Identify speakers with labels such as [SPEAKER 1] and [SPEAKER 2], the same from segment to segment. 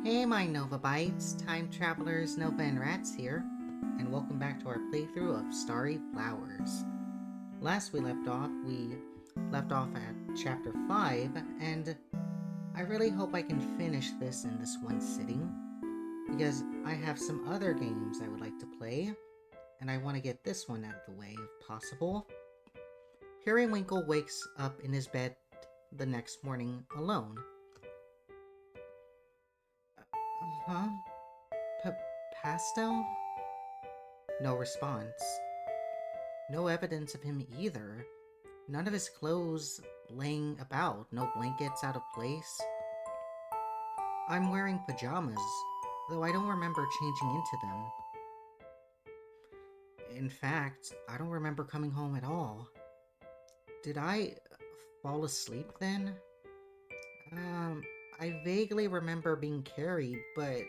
[SPEAKER 1] Hey my Nova Bites, time travelers Nova and Rats here, and welcome back to our playthrough of Starry Flowers. Last we left off at chapter 5, and I really hope I can finish this in this one sitting, because I have some other games I would like to play, and I want to get this one out of the way if possible. Periwinkle wakes up in his bed the next morning alone. Huh? P- Pastile? No response. No evidence of him either. None of his clothes laying about, no blankets out of place. I'm wearing pajamas, though I don't remember changing into them. In fact, I don't remember coming home at all. Did I fall asleep then? I vaguely remember being carried, but...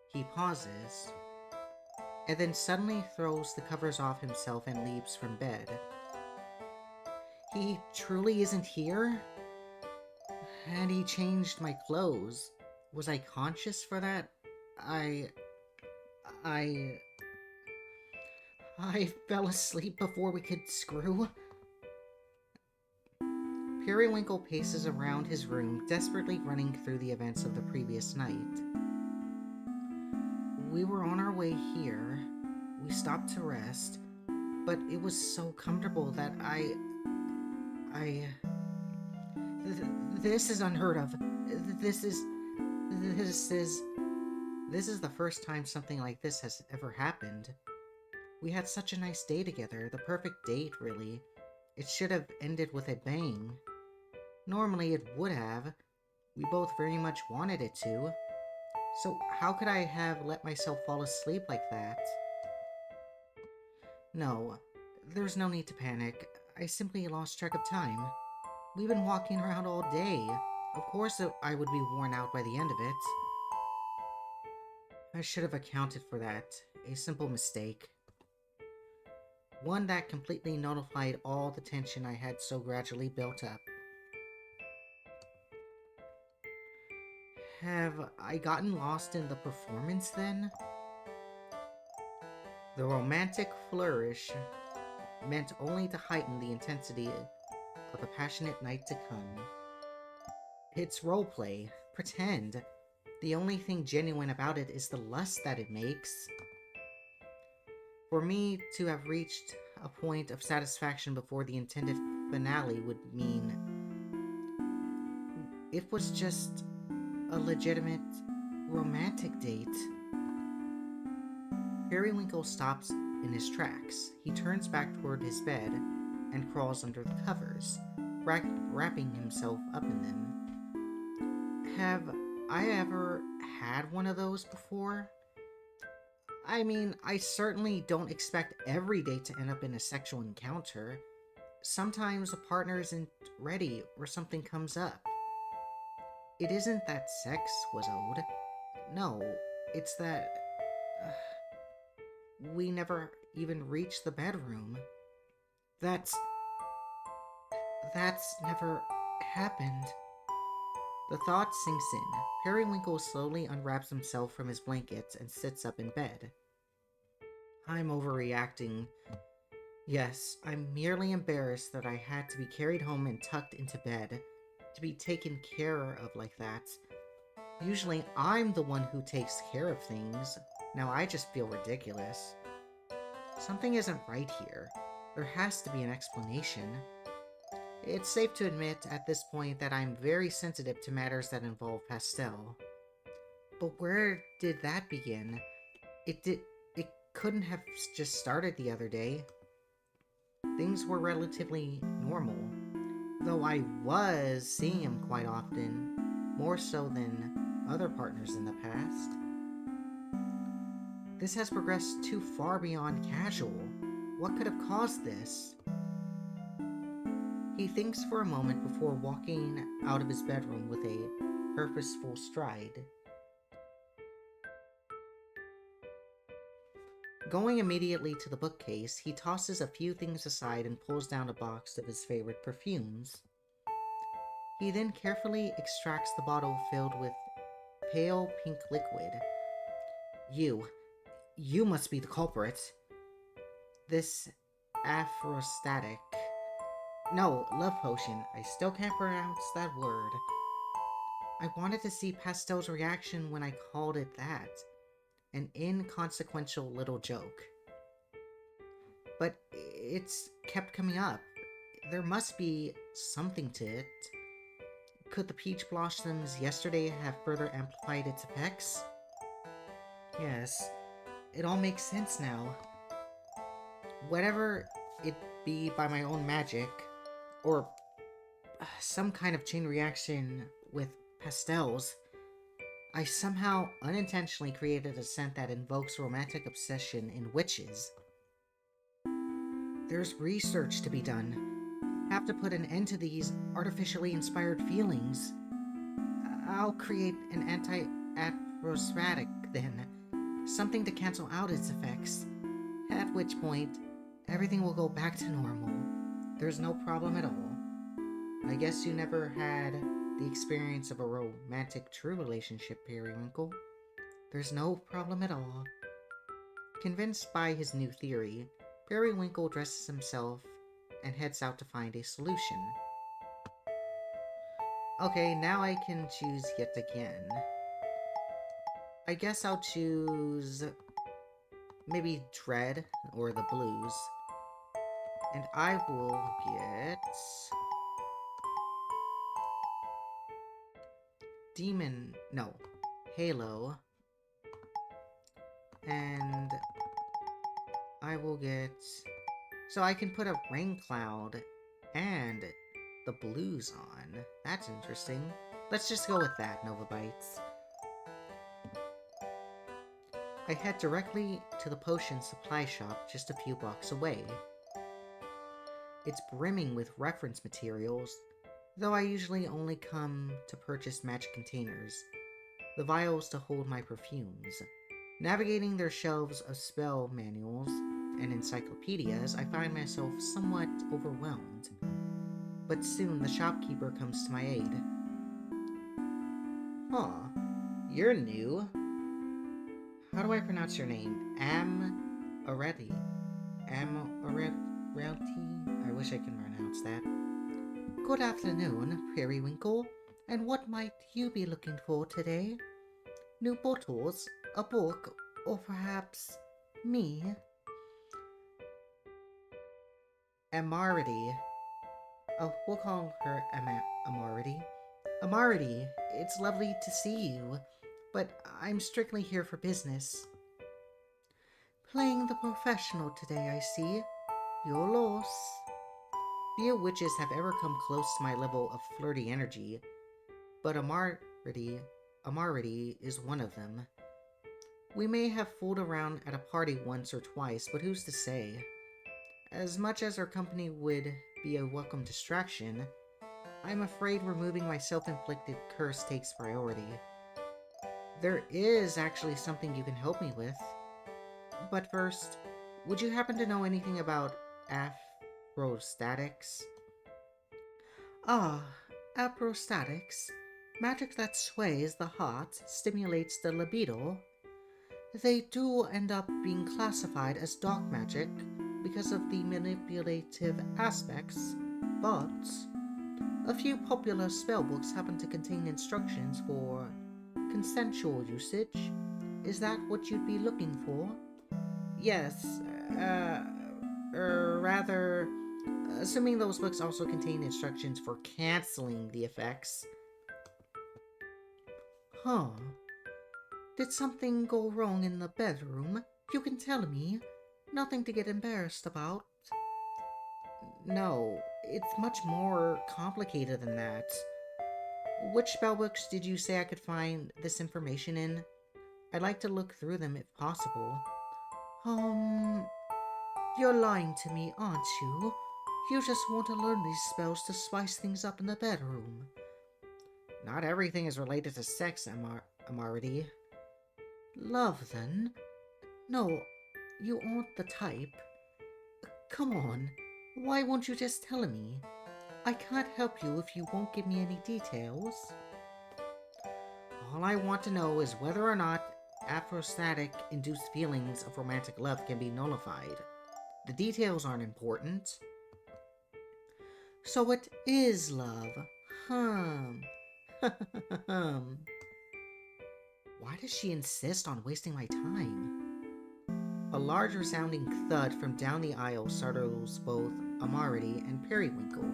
[SPEAKER 1] He pauses, and then suddenly throws the covers off himself and leaps from bed. He truly isn't here? And he changed my clothes. Was I conscious for that? I... I... I fell asleep before we could screw. Periwinkle paces around his room, desperately running through the events of the previous night. We were on our way here. We stopped to rest, but it was so comfortable that this is unheard of. This is the first time something like this has ever happened. We had such a nice day together, the perfect date, really. It should have ended with a bang. Normally it would have. We both very much wanted it to. So how could I have let myself fall asleep like that? No, there's no need to panic. I simply lost track of time. We've been walking around all day. Of course I would be worn out by the end of it. I should have accounted for that. A simple mistake. One that completely nullified all the tension I had so gradually built up. Have I gotten lost in the performance then? The romantic flourish meant only to heighten the intensity of the passionate night to come. It's roleplay. Pretend. The only thing genuine about it is the lust that it makes. For me to have reached a point of satisfaction before the intended finale would mean it was just a legitimate romantic date. Periwinkle stops in his tracks. He turns back toward his bed and crawls under the covers, wrapping himself up in them. Have I ever had one of those before? I mean, I certainly don't expect every date to end up in a sexual encounter. Sometimes a partner isn't ready or something comes up. It isn't that sex was owed. No, it's that... we never even reached the bedroom. That's never happened. The thought sinks in. Periwinkle slowly unwraps himself from his blankets and sits up in bed. I'm overreacting. Yes, I'm merely embarrassed that I had to be carried home and tucked into bed, to be taken care of like that. Usually I'm the one who takes care of things. Now I just feel ridiculous. Something isn't right here. There has to be an explanation. It's safe to admit at this point that I'm very sensitive to matters that involve Pastile. But where did that begin? It couldn't have just started the other day. Things were relatively normal, though I was seeing him quite often, more so than other partners in the past. This has progressed too far beyond casual. What could have caused this? He thinks for a moment before walking out of his bedroom with a purposeful stride. Going immediately to the bookcase, he tosses a few things aside and pulls down a box of his favorite perfumes. He then carefully extracts the bottle filled with pale pink liquid. You. You must be the culprit. This aphrostatic. No, love potion. I still can't pronounce that word. I wanted to see Pastile's reaction when I called it that. An inconsequential little joke. But it's kept coming up. There must be something to it. Could the peach blossoms yesterday have further amplified its effects? Yes, it all makes sense now. Whatever it be by my own magic, or some kind of chain reaction with pastels, I somehow unintentionally created a scent that invokes romantic obsession in witches. There's research to be done. Have to put an end to these artificially inspired feelings. I'll create an anti-atmospheric then. Something to cancel out its effects. At which point, everything will go back to normal. There's no problem at all. I guess you never had the experience of a romantic true relationship, Periwinkle. There's no problem at all. Convinced by his new theory, Periwinkle dresses himself and heads out to find a solution. Okay, now I can choose yet again. I guess I'll choose maybe Dread or the Blues. And I will get Demon, no, Halo. And I will get, so I can put a Rain Cloud and the Blues on. That's interesting. Let's just go with that, Nova Bites. I head directly to the potion supply shop just a few blocks away. It's brimming with reference materials, though I usually only come to purchase magic containers, the vials to hold my perfumes. Navigating their shelves of spell manuals and encyclopedias, I find myself somewhat overwhelmed. But soon the shopkeeper comes to my aid. Huh, you're new. How do I pronounce your name? Am-Areti. I wish I can pronounce that. Good afternoon, Periwinkle. And what might you be looking for today? New bottles, a book, or perhaps me? Amarity. Oh, we'll call her Amarity. Amarity, it's lovely to see you, but I'm strictly here for business. Playing the professional today, I see. Your loss. Few witches have ever come close to my level of flirty energy, but Amarity is one of them. We may have fooled around at a party once or twice, but who's to say? As much as our company would be a welcome distraction, I'm afraid removing my self-inflicted curse takes priority. There is actually something you can help me with. But first, would you happen to know anything about aphrodisiacs? Ah, aphrodisiacs. Magic that sways the heart, stimulates the libido. They do end up being classified as dark magic because of the manipulative aspects, but a few popular spellbooks happen to contain instructions for consensual usage. Is that what you'd be looking for? Yes, rather, assuming those books also contain instructions for canceling the effects. Huh. Did something go wrong in the bedroom? You can tell me. Nothing to get embarrassed about. No, it's much more complicated than that. Which spellbooks did you say I could find this information in? I'd like to look through them if possible. You're lying to me, aren't you? You just want to learn these spells to spice things up in the bedroom. Not everything is related to sex, Amarity. Love, then? No, you aren't the type. Come on, why won't you just tell me? I can't help you if you won't give me any details. All I want to know is whether or not aphrostatic-induced feelings of romantic love can be nullified. The details aren't important. So it is love. Hum. Hum. Why does she insist on wasting my time? A large resounding thud from down the aisle startles both Amarity and Periwinkle.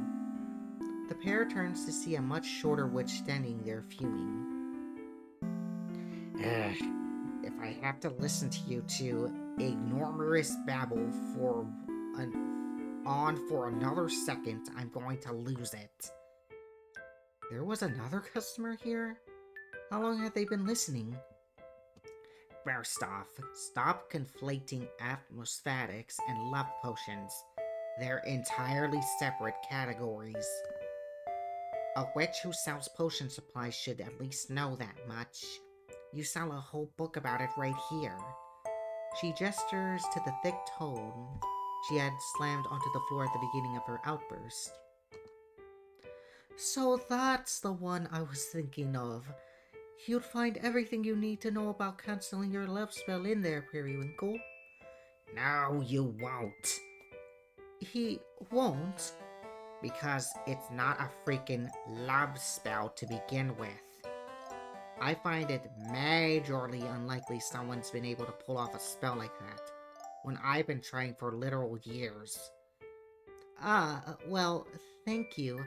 [SPEAKER 1] The pair turns to see a much shorter witch standing there fuming. If I have to listen to you two ignominious babble for another second, I'm going to lose it. There was another customer here? How long have they been listening? First off, stop conflating atmospherics and love potions. They're entirely separate categories. A witch who sells potion supplies should at least know that much. You sell a whole book about it right here. She gestures to the thick tome she had slammed onto the floor at the beginning of her outburst. So that's the one I was thinking of. You'd find everything you need to know about canceling your love spell in there, Periwinkle. No, you won't. He won't? Because it's not a freaking love spell to begin with. I find it majorly unlikely someone's been able to pull off a spell like that, when I've been trying for literal years. Well, thank you.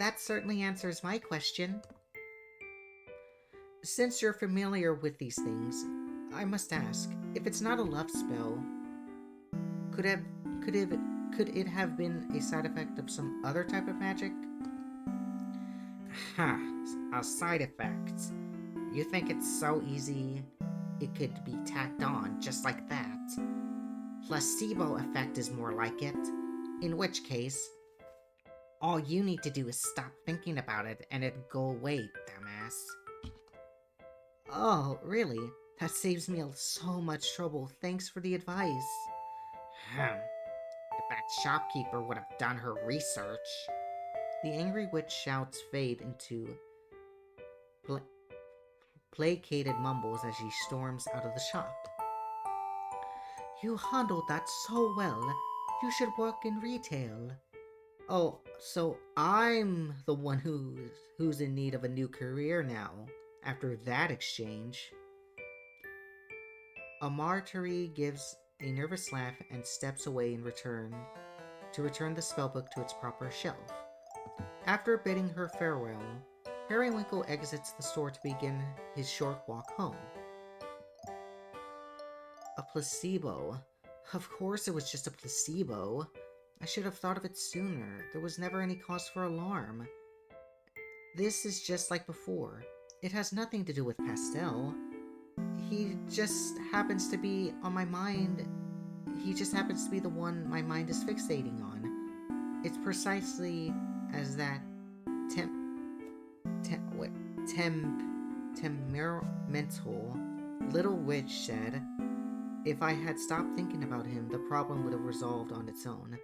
[SPEAKER 1] That certainly answers my question. Since you're familiar with these things, I must ask, if it's not a love spell, could it have been a side effect of some other type of magic? Ha, a side effect. You think it's so easy it could be tacked on just like that? Placebo effect is more like it, in which case, all you need to do is stop thinking about it and it'll go away, dumbass. Oh, really? That saves me so much trouble. Thanks for the advice. If that shopkeeper would have done her research. The angry witch shouts fade into placated mumbles as she storms out of the shop. You handled that so well. You should work in retail. Oh, so I'm the one who's in need of a new career now, after that exchange. Amartari gives a nervous laugh and steps away to return the spellbook to its proper shelf. After bidding her farewell, Periwinkle exits the store to begin his short walk home. A placebo. Of course it was just a placebo. I should have thought of it sooner. There was never any cause for alarm. This is just like before. It has nothing to do with Pastile. He just happens to be on my mind. He just happens to be the one my mind is fixating on. It's precisely as that temperamental little witch said. If I had stopped thinking about him, the problem would have resolved on its own.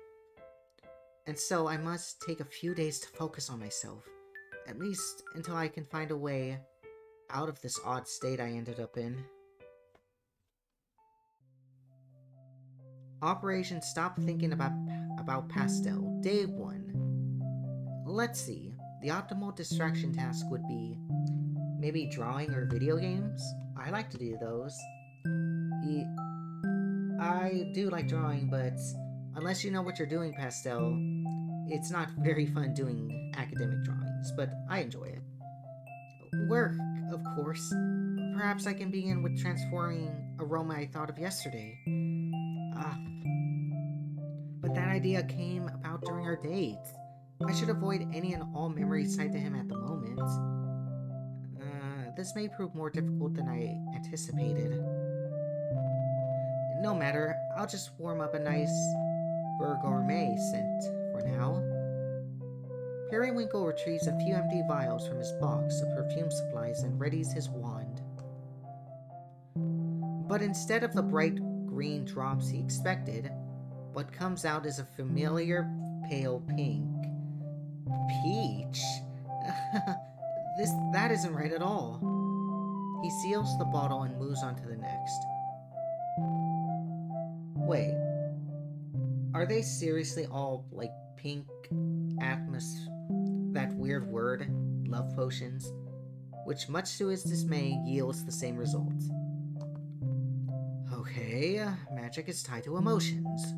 [SPEAKER 1] And so I must take a few days to focus on myself, at least until I can find a way out of this odd state I ended up in. Operation Stop Thinking About Pastile, Day 1. Let's see, the optimal distraction task would be maybe drawing or video games. I like to do those. I do like drawing, but unless you know what you're doing, Pastile, it's not very fun doing academic drawings, but I enjoy it. Work, of course. Perhaps I can begin with transforming aroma I thought of yesterday. But that idea came about during our date. I should avoid any and all memories tied to him at the moment. This may prove more difficult than I anticipated. No matter, I'll just warm up a nice gourmet scent for now. Periwinkle retrieves a few empty vials from his box of perfume supplies and readies his wand. But instead of the bright green drops he expected, what comes out is a familiar pale pink. Peach? That isn't right at all. He seals the bottle and moves on to the next. Wait, are they seriously all like pink atmos that weird word, love potions, which much to his dismay yields the same result. Okay, magic is tied to emotions.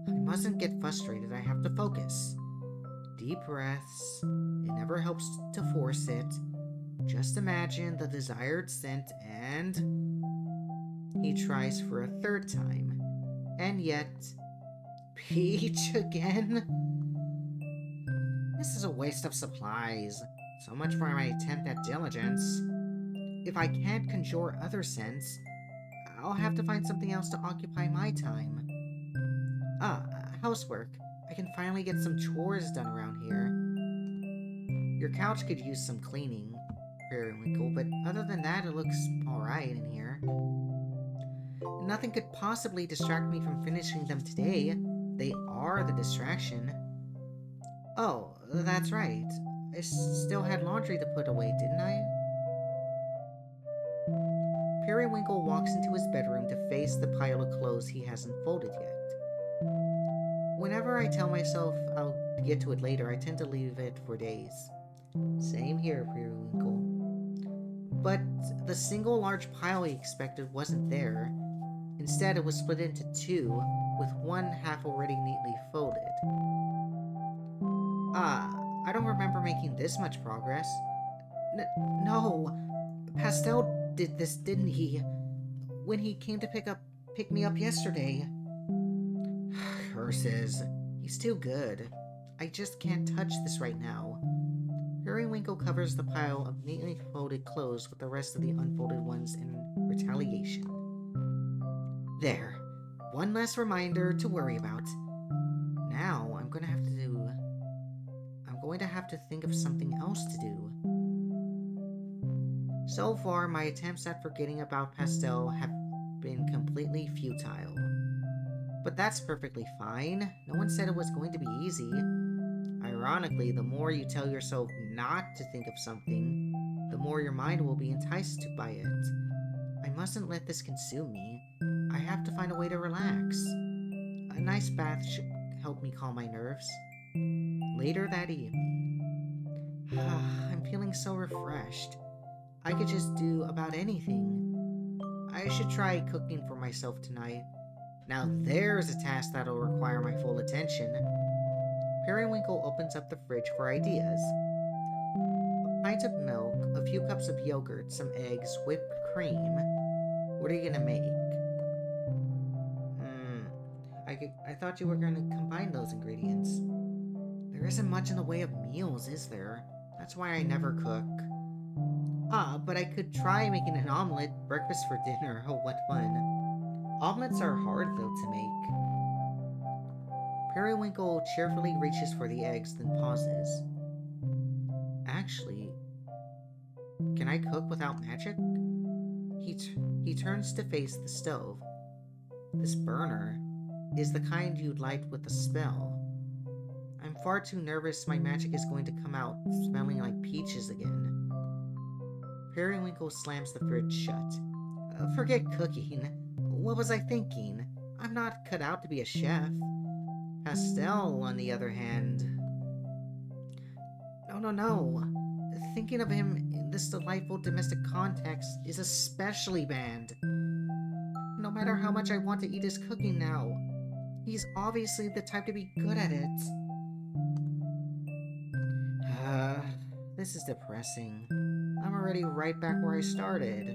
[SPEAKER 1] I mustn't get frustrated, I have to focus. Deep breaths, it never helps to force it. Just imagine the desired scent and he tries for a third time. And yet, peach again? This is a waste of supplies. So much for my attempt at diligence. If I can't conjure other scents, I'll have to find something else to occupy my time. Ah, housework. I can finally get some chores done around here. Your couch could use some cleaning, Periwinkle, but other than that, it looks alright in here. Nothing could possibly distract me from finishing them today. They are the distraction. Oh, that's right. I still had laundry to put away, didn't I? Periwinkle walks into his bedroom to face the pile of clothes he hasn't folded yet. Whenever I tell myself I'll get to it later, I tend to leave it for days. Same here, Periwinkle. But the single large pile he expected wasn't there. Instead, it was split into two, with one half already neatly folded. Ah, I don't remember making this much progress. No, Pastile did this, didn't he? When he came to pick me up yesterday. Curses. He's too good. I just can't touch this right now. Periwinkle covers the pile of neatly folded clothes with the rest of the unfolded ones in retaliation. There. One less reminder to worry about. Now I'm going to have to think of something else to do. So far, my attempts at forgetting about Pastile have been completely futile. But that's perfectly fine. No one said it was going to be easy. Ironically, the more you tell yourself not to think of something, the more your mind will be enticed by it. I mustn't let this consume me. I have to find a way to relax. A nice bath should help me calm my nerves. Later that evening. I'm feeling so refreshed. I could just do about anything. I should try cooking for myself tonight. Now there's a task that'll require my full attention. Periwinkle opens up the fridge for ideas. A pint of milk, a few cups of yogurt, some eggs, whipped cream. What are you gonna make? I thought you were gonna combine those ingredients. There isn't much in the way of meals, is there? That's why I never cook. But I could try making an omelet, breakfast for dinner. Oh, what fun. Omelets are hard, though, to make. Periwinkle cheerfully reaches for the eggs, then pauses. Actually, can I cook without magic? He turns to face the stove. This burner is the kind you'd light with a spell. I'm far too nervous my magic is going to come out smelling like peaches again. Periwinkle slams the fridge shut. Forget cooking. What was I thinking? I'm not cut out to be a chef. Pastile, on the other hand... No. Thinking of him in this delightful domestic context is especially bad. No matter how much I want to eat his cooking now, he's obviously the type to be good at it. This is depressing. I'm already right back where I started.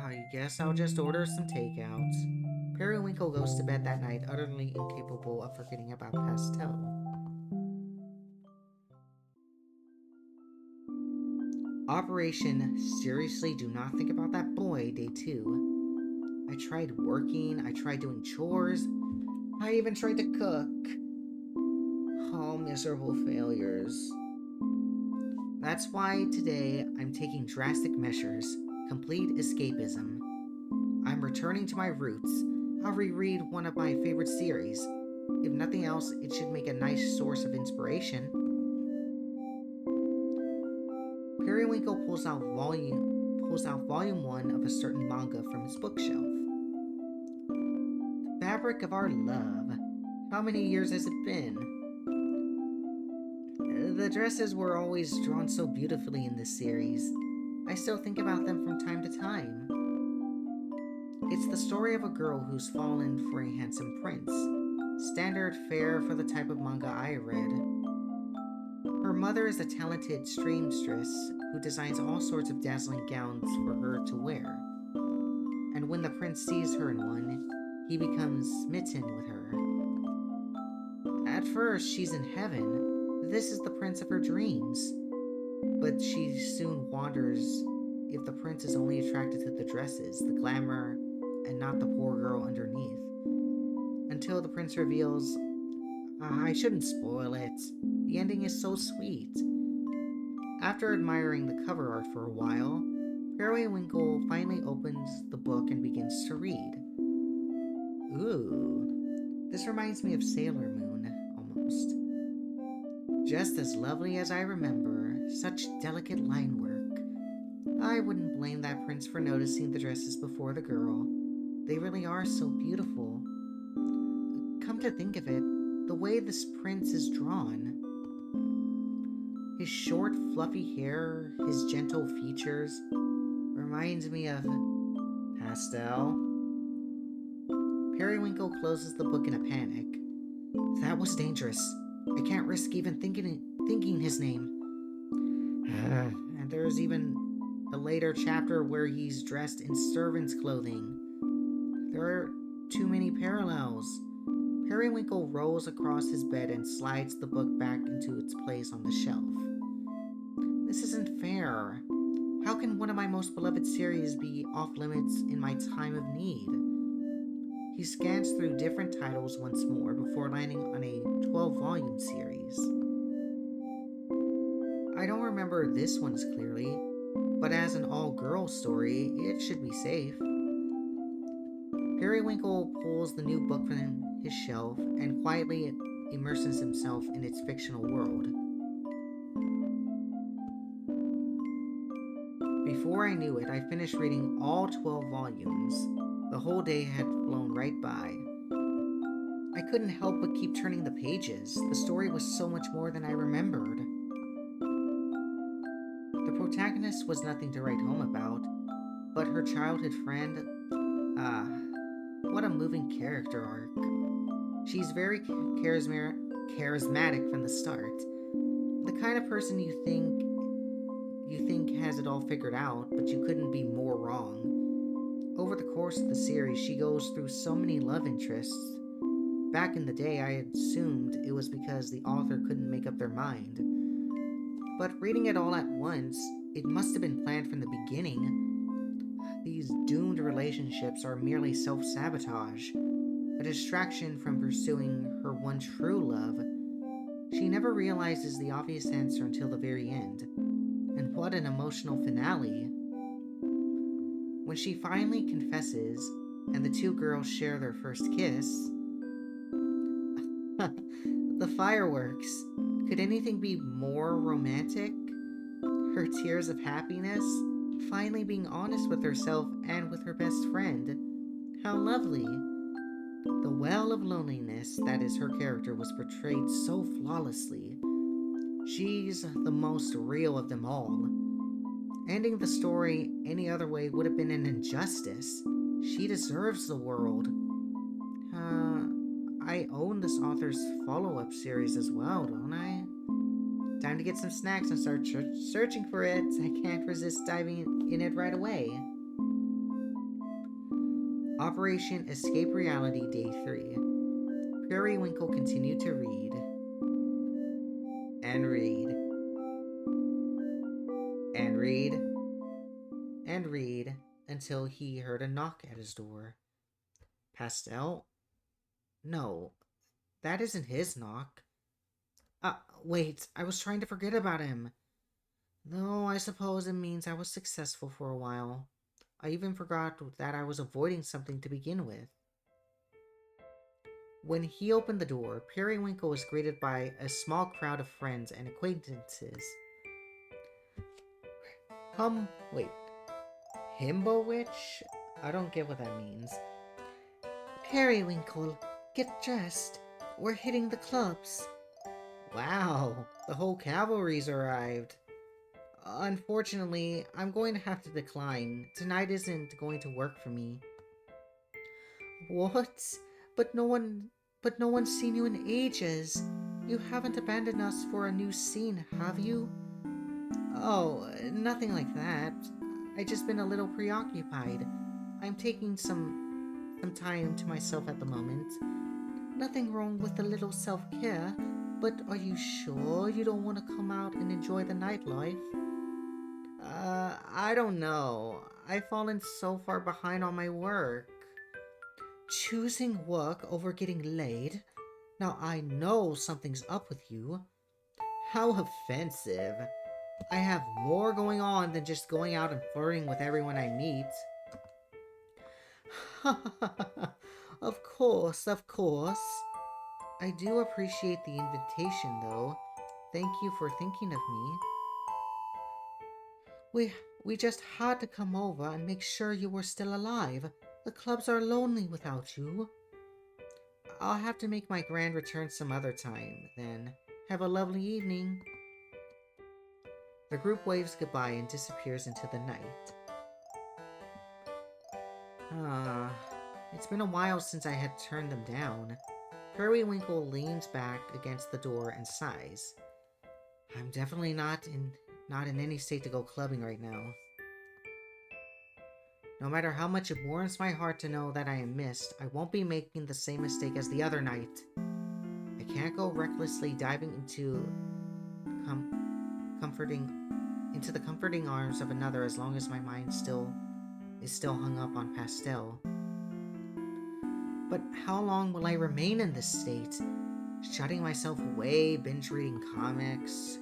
[SPEAKER 1] I guess I'll just order some takeout. Periwinkle goes to bed that night utterly incapable of forgetting about Pastile. Operation Seriously Do Not Think About That Boy, Day 2. I tried working, I tried doing chores, I even tried to cook. All miserable failures. That's why today I'm taking drastic measures, complete escapism. I'm returning to my roots. I'll reread one of my favorite series. If nothing else, it should make a nice source of inspiration. Periwinkle pulls out volume 1 of a certain manga from his bookshelf. Fabric of our love. How many years has it been? The dresses were always drawn so beautifully in this series. I still think about them from time to time. It's the story of a girl who's fallen for a handsome prince. Standard fare for the type of manga I read. Her mother is a talented seamstress who designs all sorts of dazzling gowns for her to wear. And when the prince sees her in one, he becomes smitten with her. At first, she's in heaven. This is the prince of her dreams. But she soon wonders if the prince is only attracted to the dresses, the glamour, and not the poor girl underneath. Until the prince reveals, I shouldn't spoil it. The ending is so sweet. After admiring the cover art for a while, Periwinkle finally opens the book and begins to read. Ooh, this reminds me of Sailor Moon, almost. Just as lovely as I remember, such delicate line work. I wouldn't blame that prince for noticing the dresses before the girl. They really are so beautiful. Come to think of it, the way this prince is drawn. His short, fluffy hair, his gentle features, reminds me of Pastile. Periwinkle closes the book in a panic. That was dangerous. I can't risk even thinking his name. And there's even a later chapter where he's dressed in servant's clothing. There are too many parallels. Periwinkle rolls across his bed and slides the book back into its place on the shelf. This isn't fair. How can one of my most beloved series be off limits in my time of need? He scans through different titles once more before landing on a 12-volume series. I don't remember this one as clearly, but as an all-girl story, it should be safe. Periwinkle pulls the new book from his shelf and quietly immerses himself in its fictional world. Before I knew it, I finished reading all 12 volumes. The whole day had flown right by. I couldn't help but keep turning the pages. The story was so much more than I remembered. The protagonist was nothing to write home about, but her childhood friend, what a moving character arc. She's very charismatic from the start. The kind of person you think has it all figured out, but you couldn't be more wrong. Over the course of the series, she goes through so many love interests. Back in the day, I assumed it was because the author couldn't make up their mind. But reading it all at once, it must have been planned from the beginning. These doomed relationships are merely self-sabotage, a distraction from pursuing her one true love. She never realizes the obvious answer until the very end. And what an emotional finale. When she finally confesses, and the two girls share their first kiss, the fireworks. Could anything be more romantic? Her tears of happiness, finally being honest with herself and with her best friend. How lovely. The well of loneliness that is her character was portrayed so flawlessly. She's the most real of them all. Ending the story any other way would have been an injustice. She deserves the world. I own this author's follow-up series as well, don't I? Time to get some snacks and start searching for it. I can't resist diving in it right away. Operation Escape Reality Day 3. Periwinkle continued to read. And read. And read. And read until he heard a knock at his door. Pastile? No, that isn't his knock. Wait, I was trying to forget about him. Though I suppose it means I was successful for a while. I even forgot that I was avoiding something to begin with. When he opened the door, Periwinkle was greeted by a small crowd of friends and acquaintances Wait, Himbo Witch? I don't get what that means. Periwinkle, get dressed. We're hitting the clubs. Wow, the whole cavalry's arrived. Unfortunately, I'm going to have to decline. Tonight isn't going to work for me. What? But no one but no one's seen you in ages. You haven't abandoned us for a new scene, have you? Oh, nothing like that. I just been a little preoccupied. I'm taking some time to myself at the moment. Nothing wrong with a little self-care, but are you sure you don't want to come out and enjoy the nightlife? I don't know. I've fallen so far behind on my work. Choosing work over getting laid? Now I know something's up with you. How offensive. I have more going on than just going out and flirting with everyone I meet. Of course, of course. I do appreciate the invitation, though. Thank you for thinking of me. We just had to come over and make sure you were still alive. The clubs are lonely without you. I'll have to make my grand return some other time, then. Have a lovely evening. The group waves goodbye and disappears into the night. Ah, it's been a while since I had turned them down. Periwinkle leans back against the door and sighs. I'm definitely not in any state to go clubbing right now. No matter how much it warms my heart to know that I am missed, I won't be making the same mistake as the other night. I can't go recklessly diving comforting into the comforting arms of another as long as my mind is still hung up on Pastile. But how long will I remain in this state? Shutting myself away, binge reading comics.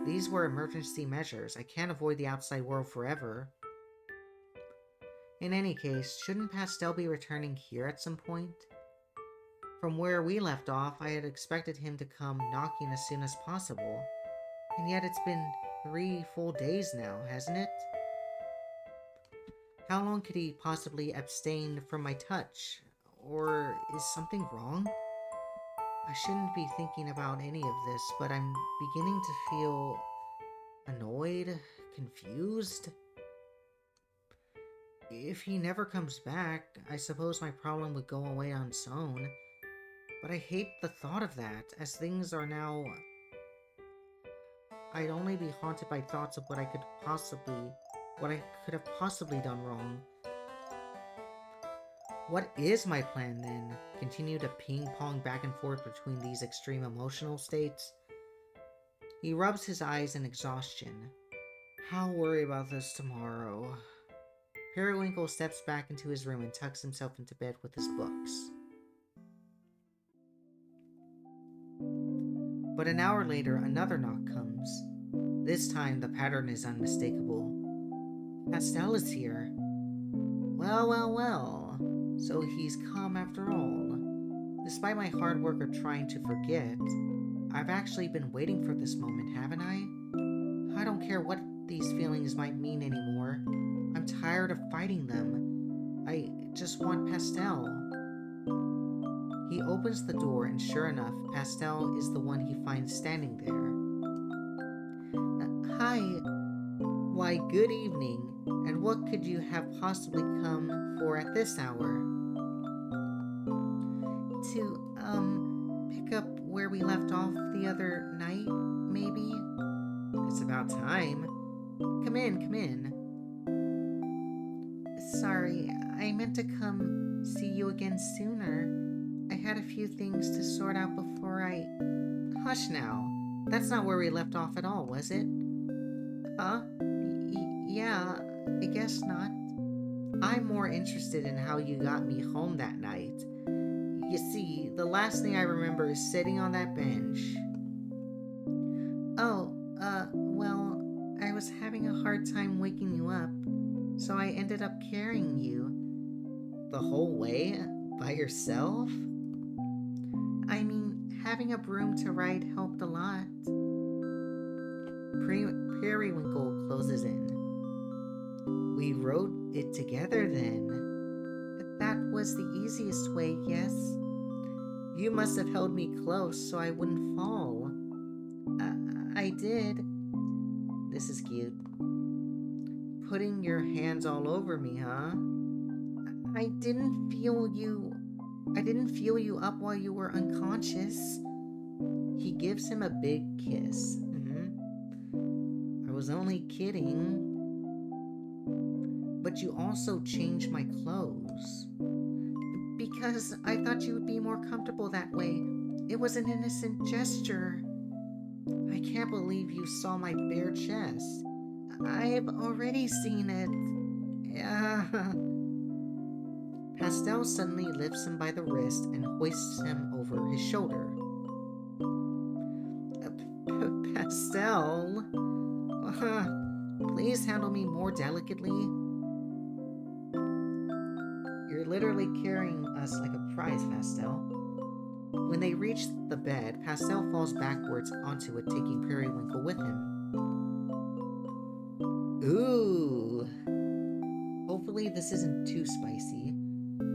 [SPEAKER 1] These were emergency measures. I can't avoid the outside world forever. In any case, shouldn't Pastile be returning here at some point? From where we left off, I had expected him to come knocking as soon as possible. And yet it's been 3 full days now, hasn't it? How long could he possibly abstain from my touch? Or is something wrong? I shouldn't be thinking about any of this, but I'm beginning to feel annoyed, confused. If he never comes back, I suppose my problem would go away on its own. But I hate the thought of that. As things are now, I'd only be haunted by thoughts of what I could have possibly done wrong. What is my plan then? Continue to ping-pong back and forth between these extreme emotional states? He rubs his eyes in exhaustion. I'll worry about this tomorrow. Periwinkle steps back into his room and tucks himself into bed with his books. But an hour later, another knock comes. This time, the pattern is unmistakable. Pastile is here. Well, well, well. So he's come after all. Despite my hard work of trying to forget, I've actually been waiting for this moment, haven't I? I don't care what these feelings might mean anymore. I'm tired of fighting them. I just want Pastile. He opens the door, and sure enough, Pastile is the one he finds standing there. Hi. Why, good evening. And what could you have possibly come for at this hour? To, pick up where we left off the other night, maybe? It's about time. Come in, come in. Sorry, I meant to come see you again sooner. I had a few things to sort out before I... Hush now. That's not where we left off at all, was it? Huh? Yeah, I guess not. I'm more interested in how you got me home that night. You see, the last thing I remember is sitting on that bench. Oh, well, I was having a hard time waking you up, so I ended up carrying you. The whole way? By yourself? I mean, having a broom to ride helped a lot. Periwinkle closes in. wrote it together then. That was the easiest way, yes. You must have held me close so I wouldn't fall. I did. This is cute. Putting your hands all over me, huh? I didn't feel you. I didn't feel you up while you were unconscious. He gives him a big kiss. I was only kidding. But you also changed my clothes. Because I thought you would be more comfortable that way. It was an innocent gesture. I can't believe you saw my bare chest. I've already seen it. Yeah. Pastile suddenly lifts him by the wrist and hoists him over his shoulder. Pastile? Please handle me more delicately. You're literally carrying us like a prize, Pastile. When they reach the bed, Pastile falls backwards onto it, taking Periwinkle with him. Ooh. Hopefully this isn't too spicy.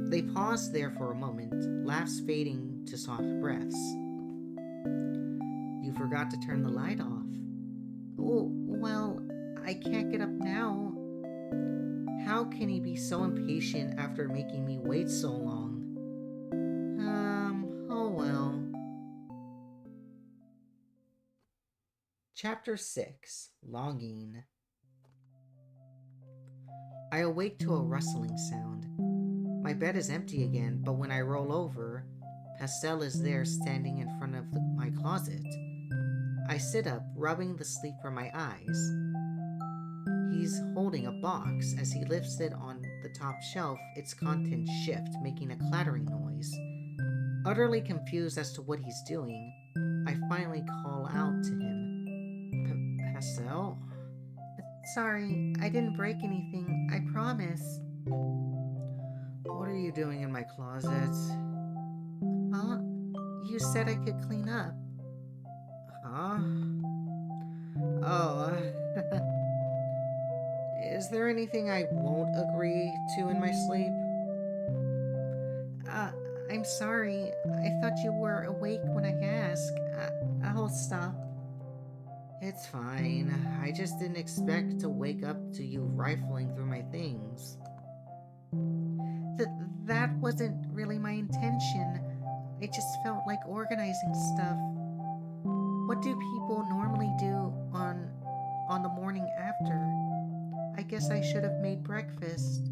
[SPEAKER 1] They pause there for a moment, laughs fading to soft breaths. You forgot to turn the light off. Oh, well, I can't get up now. How can he be so impatient after making me wait so long? Oh well. Chapter 6, Longing. I awake to a rustling sound. My bed is empty again, but when I roll over, Pastile is there standing in front of my closet. I sit up, rubbing the sleep from my eyes. He's holding a box. As he lifts it on the top shelf, its contents shift, making a clattering noise. Utterly confused as to what he's doing, I finally call out to him. Pastile? Sorry, I didn't break anything, I promise. What are you doing in my closet? Huh? You said I could clean up. Huh? Oh, is there anything I won't agree to in my sleep? I'm sorry. I thought you were awake when I asked. I'll stop. It's fine. I just didn't expect to wake up to you rifling through my things. That wasn't really my intention. I just felt like organizing stuff. What do people normally do on the morning after? I guess I should have made breakfast.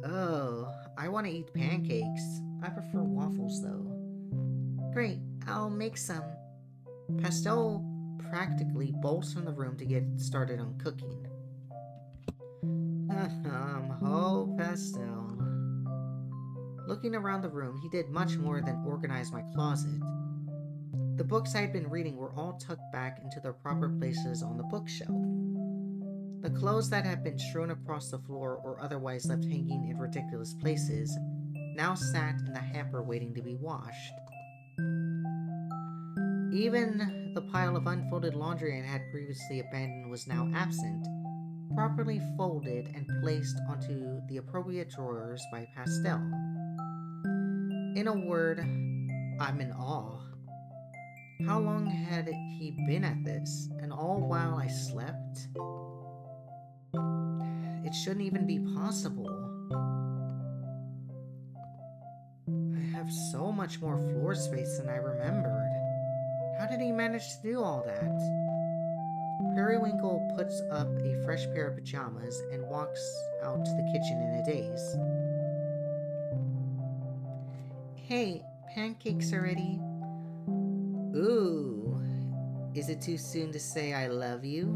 [SPEAKER 1] Oh, I want to eat pancakes. I prefer waffles though. Great, I'll make some. Pastile practically bolts from the room to get started on cooking. Ho, Pastile. Looking around the room, he did much more than organize my closet. The books I had been reading were all tucked back into their proper places on the bookshelf. The clothes that had been strewn across the floor or otherwise left hanging in ridiculous places now sat in the hamper waiting to be washed. Even the pile of unfolded laundry I had previously abandoned was now absent, properly folded and placed onto the appropriate drawers by Pastile. In a word, I'm in awe. How long had he been at this, and all while I slept? It shouldn't even be possible. I have so much more floor space than I remembered. How did he manage to do all that? Periwinkle puts up a fresh pair of pajamas and walks out to the kitchen in a daze. Hey, pancakes are ready. Ooh, is it too soon to say I love you?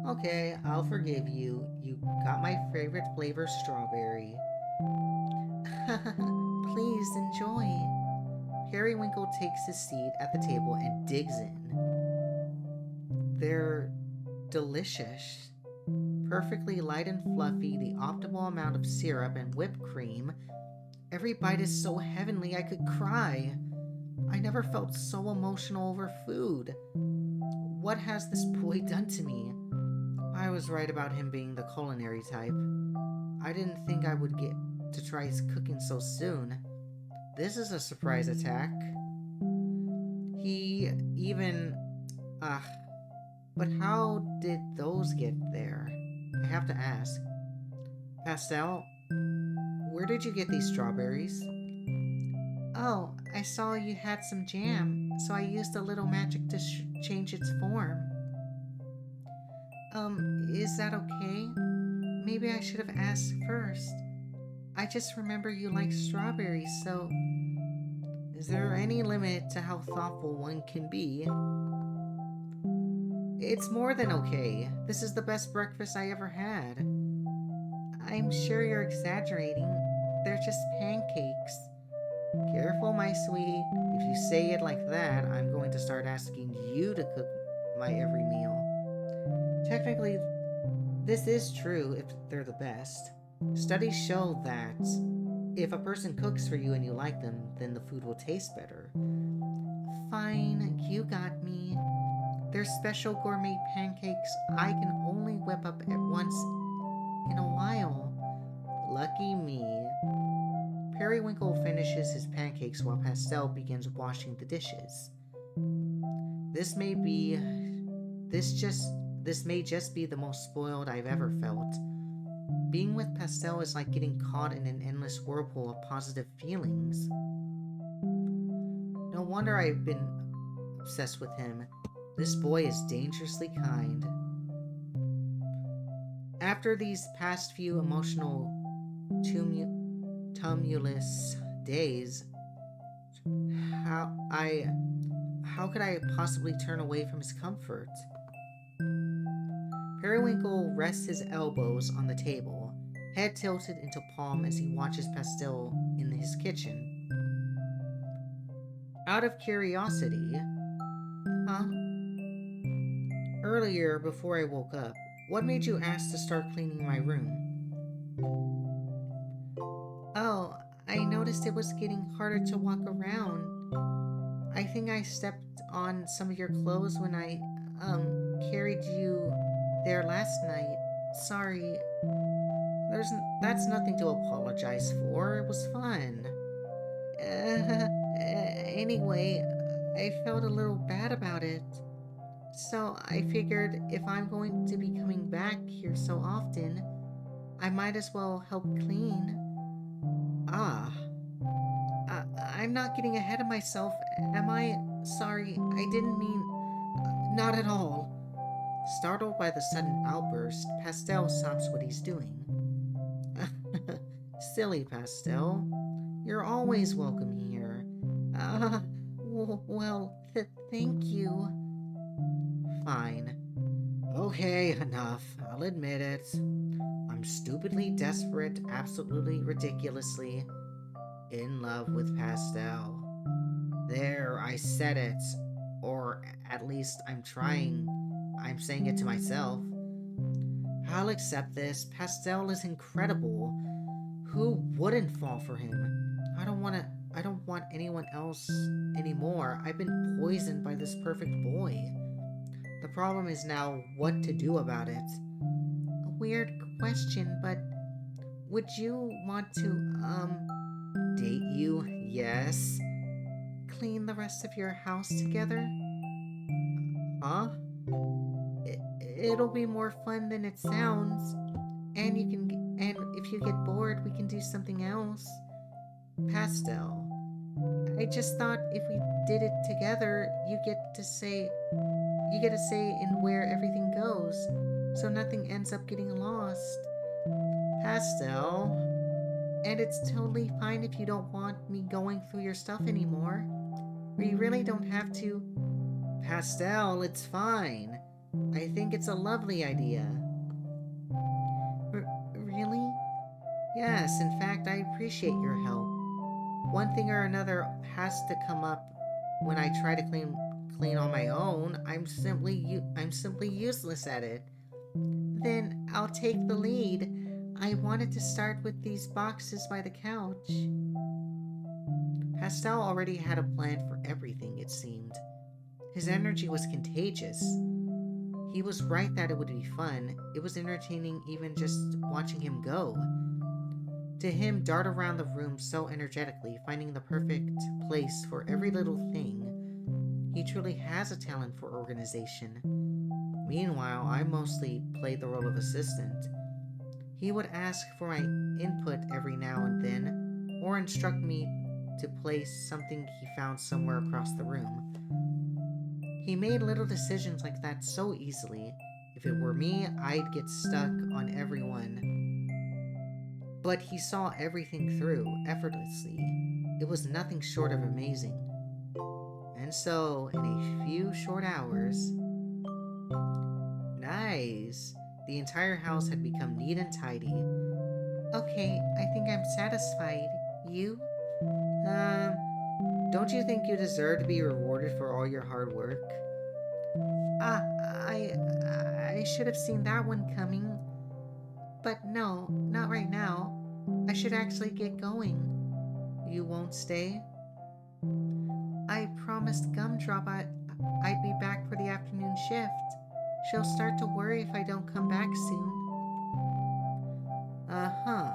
[SPEAKER 1] Okay, I'll forgive you. You got my favorite flavor, strawberry. Please enjoy. Periwinkle takes his seat at the table and digs in. They're delicious. Perfectly light and fluffy, the optimal amount of syrup and whipped cream. Every bite is so heavenly I could cry. I never felt so emotional over food. What has this boy done to me? I was right about him being the culinary type. I didn't think I would get to try his cooking so soon. This is a surprise attack. He even. Ah, but how did those get there? I have to ask. Pastile, where did you get these strawberries? Oh, I saw you had some jam, so I used a little magic to change its form. Is that okay? Maybe I should have asked first. I just remember you like strawberries, so. Is there any limit to how thoughtful one can be? It's more than okay. This is the best breakfast I ever had. I'm sure you're exaggerating. They're just pancakes. Careful, my sweet. If you say it like that, I'm going to start asking you to cook my every meal. Technically, this is true if they're the best. Studies show that if a person cooks for you and you like them, then the food will taste better. Fine, you got me. They're special gourmet pancakes I can only whip up at once in a while. Lucky me. Periwinkle finishes his pancakes while Pastile begins washing the dishes. This may just be the most spoiled I've ever felt. Being with Pastile is like getting caught in an endless whirlpool of positive feelings. No wonder I've been obsessed with him. This boy is dangerously kind. After these past few emotional tumultuous days, how could I possibly turn away from his comfort? Periwinkle rests his elbows on the table, head tilted into palm as he watches Pastile in his kitchen. Out of curiosity, huh? Earlier, before I woke up, what made you ask to start cleaning my room? Oh, I noticed it was getting harder to walk around. I think I stepped on some of your clothes when I, carried you there last night. Sorry. That's nothing to apologize for. It was fun. Anyway, I felt a little bad about it. So I figured if I'm going to be coming back here so often, I might as well help clean. Ah, I'm not getting ahead of myself, am I? Sorry, I didn't mean. Not at all. Startled by the sudden outburst, Pastile stops what he's doing. Silly Pastile. You're always welcome here. Well, thank you. Fine. Okay, enough. I'll admit it. I'm stupidly desperate, absolutely ridiculously in love with Pastile. There, I said it. Or at least I'm trying. I'm saying it to myself. I'll accept this. Pastile is incredible. Who wouldn't fall for him? I don't want anyone else anymore. I've been poisoned by this perfect boy. The problem is now what to do about it. A weird question, but would you want to, date you? Yes. Clean the rest of your house together? Huh? It'll be more fun than it sounds. And if you get bored, we can do something else. Pastile. I just thought if we did it together, you get to say in where everything goes, so nothing ends up getting lost. Pastile. And it's totally fine if you don't want me going through your stuff anymore. We really don't have to. Pastile, it's fine. I think it's a lovely idea. Really? Yes, in fact, I appreciate your help. One thing or another has to come up when I try to clean on my own. I'm simply useless at it. Then I'll take the lead. I wanted to start with these boxes by the couch. Pastile already had a plan for everything, it seemed. His energy was contagious. He was right that it would be fun. It was entertaining even just watching him go. To him, dart around the room so energetically, finding the perfect place for every little thing. He truly has a talent for organization. Meanwhile, I mostly played the role of assistant. He would ask for my input every now and then, or instruct me to place something he found somewhere across the room. He made little decisions like that so easily. If it were me, I'd get stuck on everyone. But he saw everything through effortlessly. It was nothing short of amazing. And so, in a few short hours, nice, the entire house had become neat and tidy. Okay, I think I'm satisfied. You? Um, don't you think you deserve to be rewarded for all your hard work? Ah, I should have seen that one coming. But no, not right now. I should actually get going. You won't stay? I promised Gumdrop I'd be back for the afternoon shift. She'll start to worry if I don't come back soon. Uh-huh.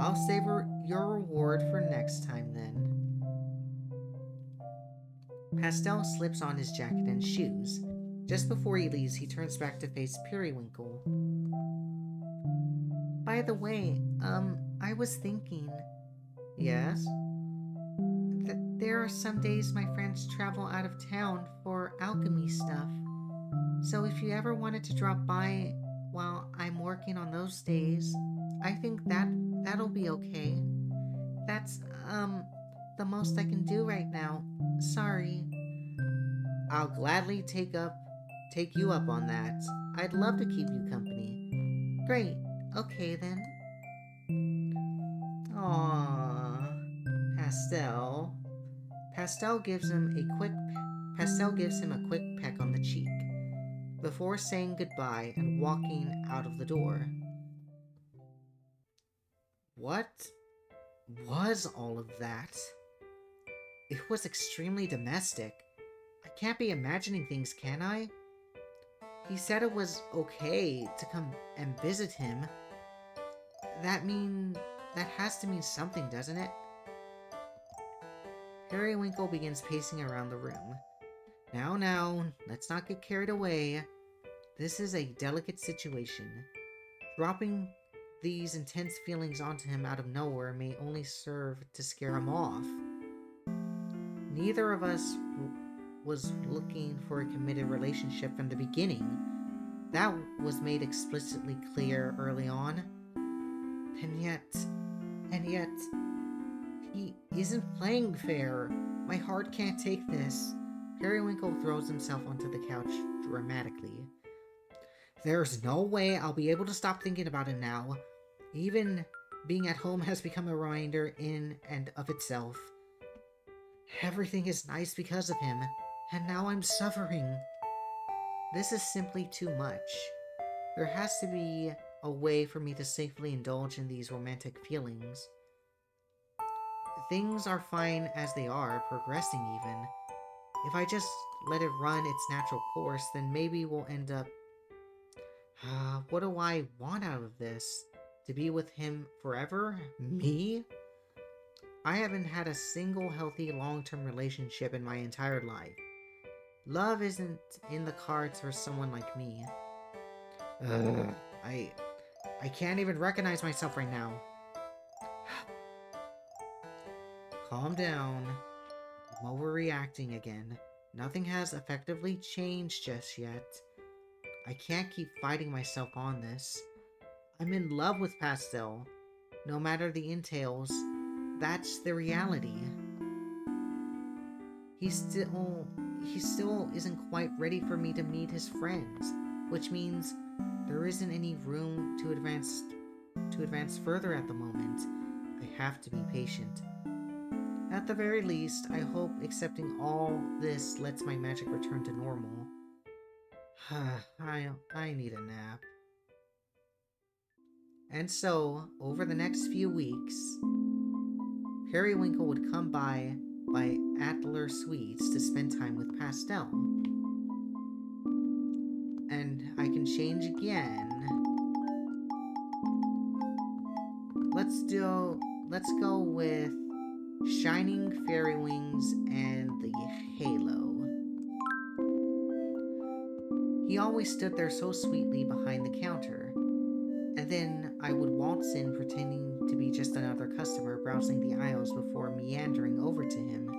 [SPEAKER 1] I'll save your reward for next time then. Pastile slips on his jacket and shoes. Just before he leaves, he turns back to face Periwinkle. By the way, I was thinking. Yes? There are some days my friends travel out of town for alchemy stuff. So if you ever wanted to drop by while I'm working on those days, I think that'll be okay. That's the most I can do right now. Sorry. I'll gladly take you up on that. I'd love to keep you company. Great. Okay then. Aww. Pastile gives him a quick peck on the cheek before saying goodbye and walking out of the door. What was all of that? It was extremely domestic. I can't be imagining things, can I? He said it was okay to come and visit him. That has to mean something, doesn't it? Periwinkle begins pacing around the room. Now, let's not get carried away. This is a delicate situation. Dropping these intense feelings onto him out of nowhere may only serve to scare him off. Neither of us was looking for a committed relationship from the beginning. That was made explicitly clear early on. And yet, he isn't playing fair. My heart can't take this. Periwinkle throws himself onto the couch dramatically. There's no way I'll be able to stop thinking about it now. Even being at home has become a reminder in and of itself. Everything is nice because of him, and now I'm suffering. This is simply too much. There has to be a way for me to safely indulge in these romantic feelings. Things are fine as they are, progressing even. If I just let it run its natural course, then maybe we'll end up... what do I want out of this? To be with him forever? Me? I haven't had a single healthy long-term relationship in my entire life. Love isn't in the cards for someone like me. I can't even recognize myself right now. Calm down. I'm overreacting again. Nothing has effectively changed just yet. I can't keep fighting myself on this. I'm in love with Pastile. No matter the entails, that's the reality. He still isn't quite ready for me to meet his friends, which means there isn't any room to advance further at the moment. I have to be patient. At the very least, I hope accepting all this lets my magic return to normal. I need a nap. And so, over the next few weeks, Periwinkle would come by Atler Sweets to spend time with Pastile. And change again. Let's go with shining fairy wings and the halo. He always stood there so sweetly behind the counter, and then I would waltz in pretending to be just another customer browsing the aisles before meandering over to him.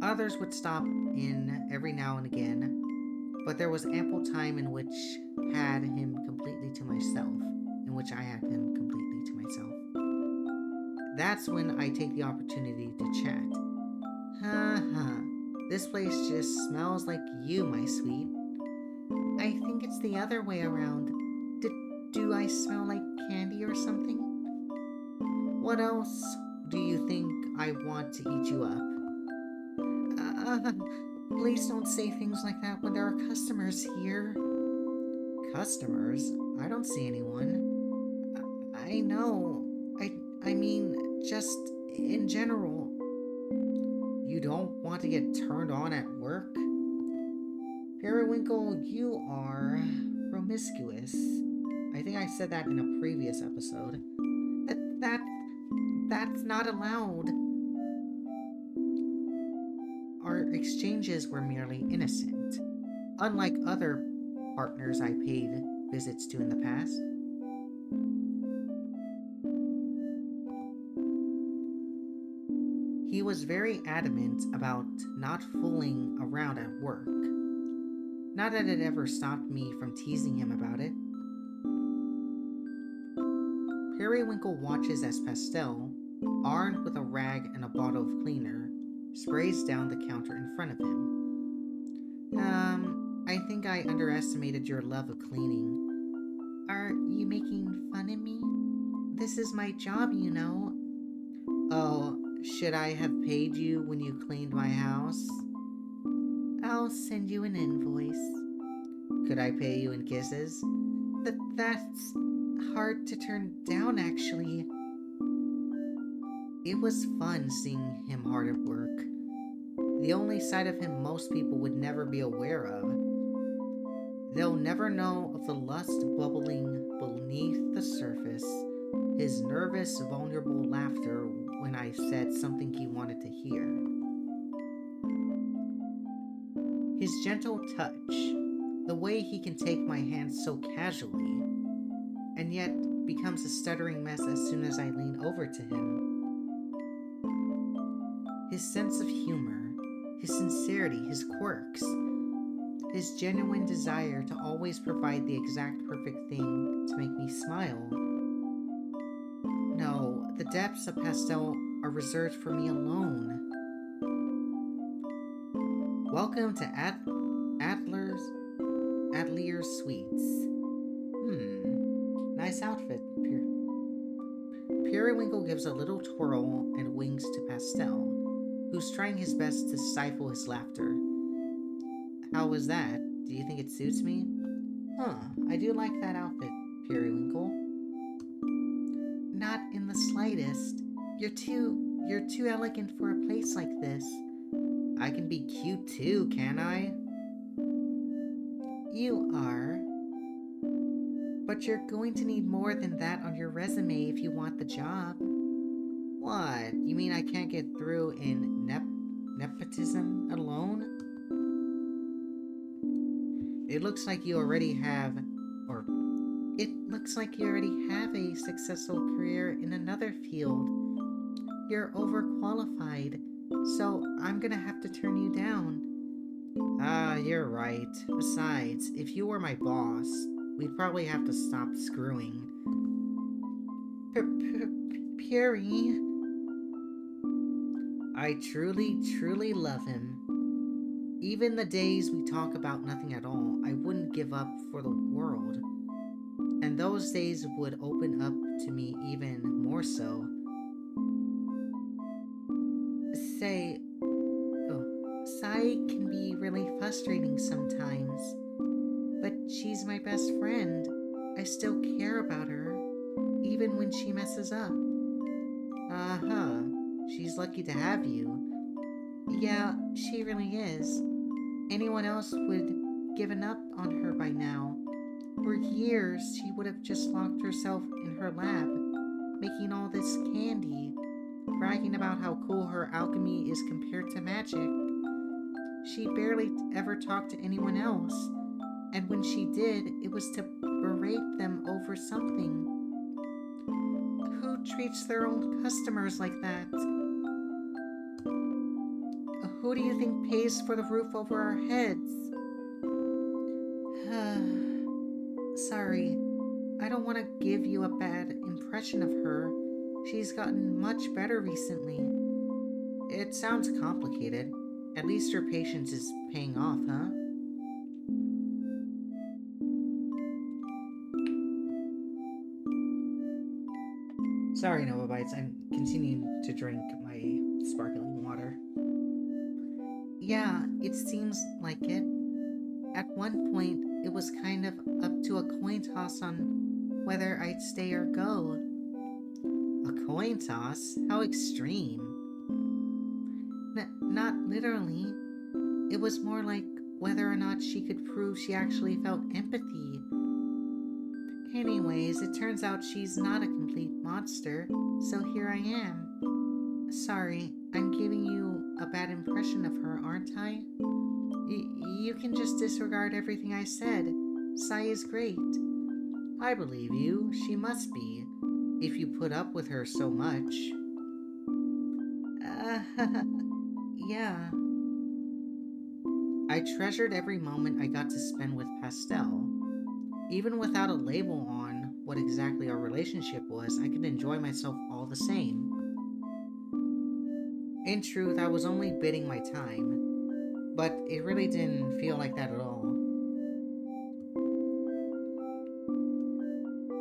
[SPEAKER 1] Others would stop in every now and again, but there was ample time in which had him completely to myself, in which I had him completely to myself. That's when I take the opportunity to chat. Ha, this place just smells like you, my sweet. I think it's the other way around. Do I smell like candy or something? What else do you think I want to eat you up? Uh, Please don't say things like that when there are customers here. Customers? I don't see anyone. I know. I mean, just in general. You don't want to get turned on at work? Periwinkle, you are promiscuous. I think I said that in a previous episode. That that's not allowed. Our exchanges were merely innocent, unlike other partners I paid visits to in the past. He was very adamant about not fooling around at work. Not that it ever stopped me from teasing him about it. Periwinkle watches as Pastile, armed with a rag and a bottle of cleaner, sprays down the counter in front of him. I think I underestimated your love of cleaning. Are you making fun of me? This is my job, you know. Oh, should I have paid you when you cleaned my house? I'll send you an invoice. Could I pay you in kisses? That's hard to turn down, actually. It was fun seeing him hard at work. The only side of him most people would never be aware of. They'll never know of the lust bubbling beneath the surface, his nervous, vulnerable laughter when I said something he wanted to hear. His gentle touch, the way he can take my hand so casually, and yet becomes a stuttering mess as soon as I lean over to him. His sense of humor, his sincerity, his quirks, his genuine desire to always provide the exact perfect thing to make me smile. No, the depths of Pastile are reserved for me alone. Welcome to Adler's Sweets. Nice outfit. Periwinkle gives a little twirl and winks to Pastile, who's trying his best to stifle his laughter. How was that? Do you think it suits me? I do like that outfit, Periwinkle. Not in the slightest. You're too elegant for a place like this. I can be cute too, can I? You are. But you're going to need more than that on your resume if you want the job. What? You mean I can't get through in nepotism alone? It looks like you already have a successful career in another field. You're overqualified, so I'm gonna have to turn you down. You're right. Besides, if you were my boss, we'd probably have to stop screwing. Puri. I truly love him. Even the days we talk about nothing at all, I wouldn't give up for the world. And those days would open up to me even more so. Sai can be really frustrating sometimes. But she's my best friend. I still care about her, even when she messes up. She's lucky to have you. Yeah, she really is. Anyone else would given up on her by now. For years, she would have just locked herself in her lab, making all this candy, bragging about how cool her alchemy is compared to magic. She barely ever talked to anyone else, and when she did, it was to berate them over something. Who treats their own customers like that? Who do you think pays for the roof over our heads? Sorry, I don't want to give you a bad impression of her. She's gotten much better recently. It sounds complicated. At least her patience is paying off, huh? Sorry, Nova Bites. I'm continuing to drink my sparkling water. Yeah, it seems like it. At one point, it was kind of up to a coin toss on whether I'd stay or go. A coin toss? How extreme. Not literally. It was more like whether or not she could prove she actually felt empathy. Anyways, it turns out she's not a complete monster, so here I am. Sorry, I'm giving you a bad impression of her, aren't I? You can just disregard everything I said. Sai is great. I believe you. She must be, if you put up with her so much. Yeah. I treasured every moment I got to spend with Pastile. Even without a label on what exactly our relationship was, I could enjoy myself all the same. In truth, I was only biding my time, but it really didn't feel like that at all.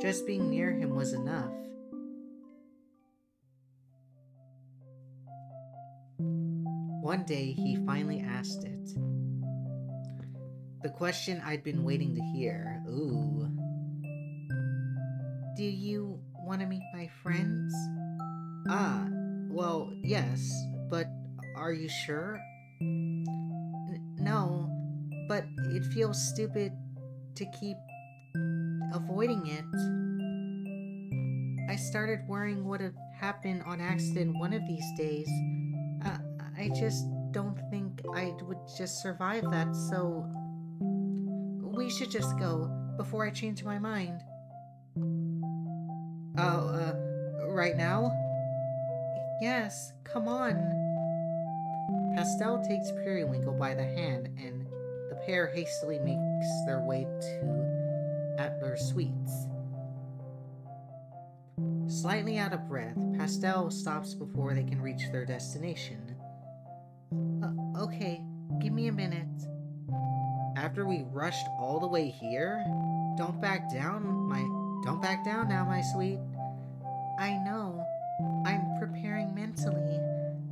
[SPEAKER 1] Just being near him was enough. One day, he finally asked it. The question I'd been waiting to hear. Ooh. Do you want to meet my friends? Ah, well, yes, but are you sure? No, but it feels stupid to keep avoiding it. I started worrying what would happen on accident one of these days. Uh, I just don't think I would just survive that, so we should just go before I change my mind. Oh, right now? Yes, come on. Pastile takes Periwinkle by the hand, and the pair hastily makes their way to Atler Suites. Slightly out of breath, Pastile stops before they can reach their destination. Okay, give me a minute. After we rushed all the way here? Don't back down, my. Don't back down now, my sweet. I know. I'm preparing mentally.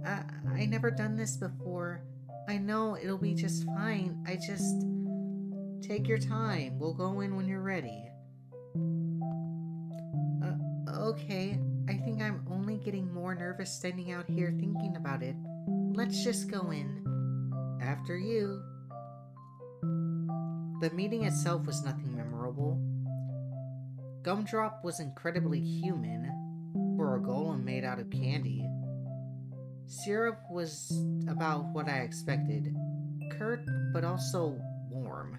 [SPEAKER 1] I never done this before. I know it'll be just fine. I just. Take your time. We'll go in when you're ready. Okay. I think I'm only getting more nervous standing out here thinking about it. Let's just go in. After you. The meeting itself was nothing memorable. Gumdrop was incredibly human for a golem made out of candy. Syrup was about what I expected, curt but also warm.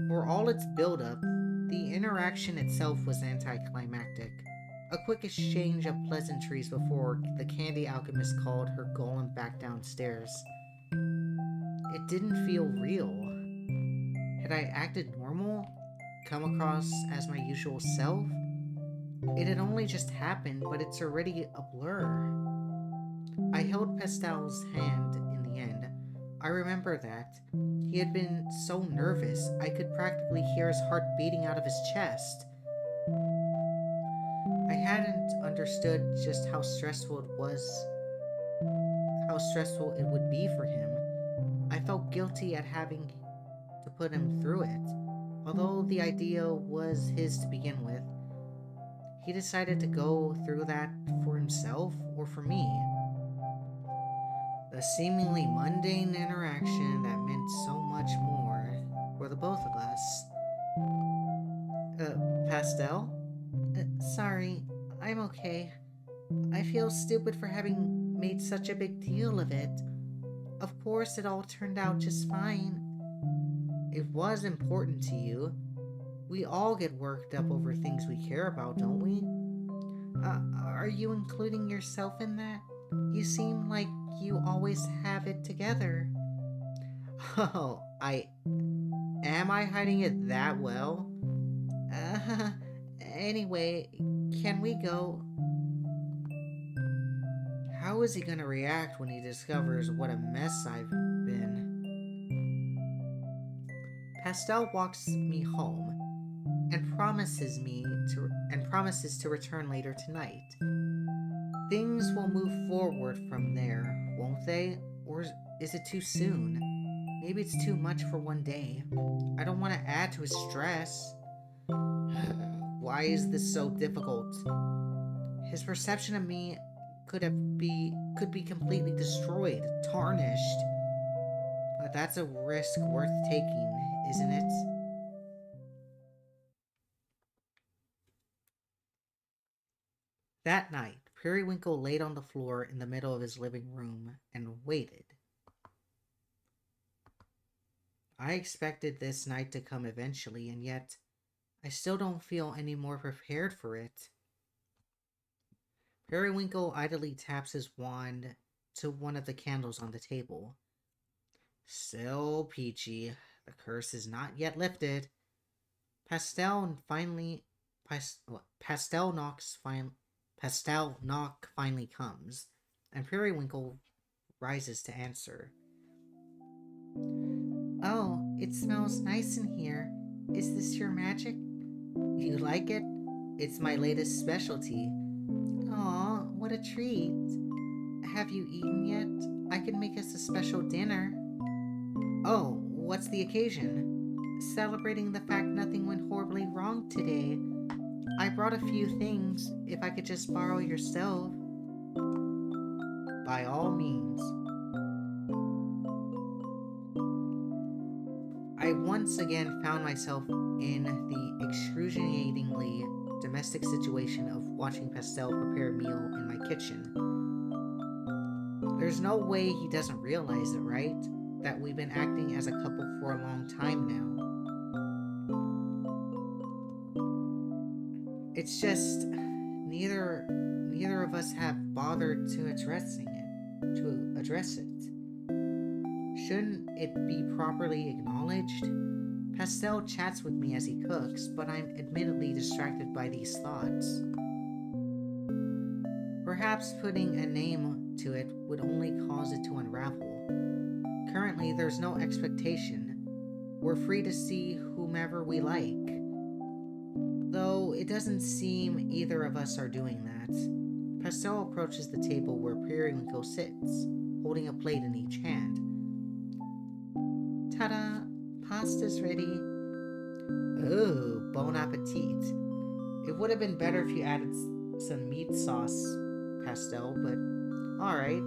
[SPEAKER 1] For all its build-up, the interaction itself was anticlimactic. A quick exchange of pleasantries before the candy alchemist called her golem back downstairs. It didn't feel real. Had I acted normal? Come across as my usual self? It had only just happened, but it's already a blur. I held Pastile's hand in the end. I remember that. He had been so nervous, I could practically hear his heart beating out of his chest. I hadn't understood just how stressful it would be for him. I felt guilty at having to put him through it. Although the idea was his to begin with, he decided to go through that for himself or for me. A seemingly mundane interaction that meant so much more. the both of us. Pastile? Sorry, I'm okay. I feel stupid for having made such a big deal of it. Of course, it all turned out just fine. It was important to you. We all get worked up over things we care about, don't we? Are you including yourself in that? You seem like you always have it together. Oh, I. Am I hiding it that well? Uh, anyway, can we go? How is he gonna react when he discovers what a mess I've been? Pastile walks me home and promises to return later tonight. Things will move forward from there, won't they? Or is it too soon? Maybe it's too much for one day. I don't want to add to his stress. Why is this so difficult? His perception of me could be completely destroyed, tarnished. But that's a risk worth taking, isn't it? That night, Periwinkle laid on the floor in the middle of his living room and waited. I expected this night to come eventually, and yet I still don't feel any more prepared for it. Periwinkle idly taps his wand to one of the candles on the table. Still peachy. The curse is not yet lifted. Pastel finally. Pastel knocks fine. Pastel knock finally comes, and Periwinkle rises to answer. Oh, it smells nice in here. Is this your magic? You like it? It's my latest specialty. Aw, what a treat. Have you eaten yet? I can make us a special dinner. Oh, what's the occasion? Celebrating the fact nothing went horribly wrong today. I brought a few things, if I could just borrow your stove. By all means. I once again found myself in the excruciatingly domestic situation of watching Pastel prepare a meal in my kitchen. There's no way he doesn't realize it, right? That we've been acting as a couple for a long time now. It's just neither of us have bothered to address it. Shouldn't it be properly acknowledged? Pastel chats with me as he cooks, but I'm admittedly distracted by these thoughts. Perhaps putting a name to it would only cause it to unravel. Currently, there's no expectation. We're free to see whomever we like. Though it doesn't seem either of us are doing that. Pastel approaches the table where Periwinkle sits, holding a plate in each hand. Ta-da! Pasta's ready. Oh, bon appetit. It would have been better if you added some meat sauce, Pastel, but alright.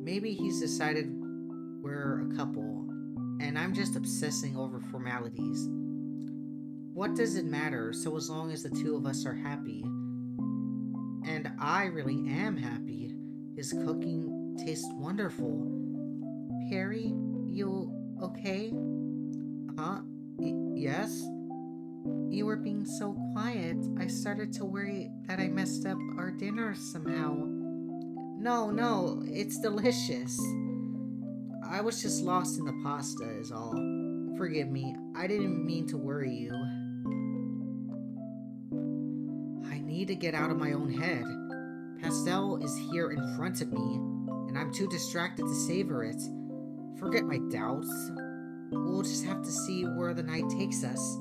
[SPEAKER 1] Maybe he's decided we're a couple, and I'm just obsessing over formalities. What does it matter, so as long as the two of us are happy? And I really am happy. His cooking tastes wonderful. Perry, you okay? Huh? Yes? You were being so quiet, I started to worry that I messed up our dinner somehow. No, it's delicious. I was just lost in the pasta, is all. Forgive me, I didn't mean to worry you. I need to get out of my own head. Pastel is here in front of me, and I'm too distracted to savor it. Forget my doubts. We'll just have to see where the night takes us.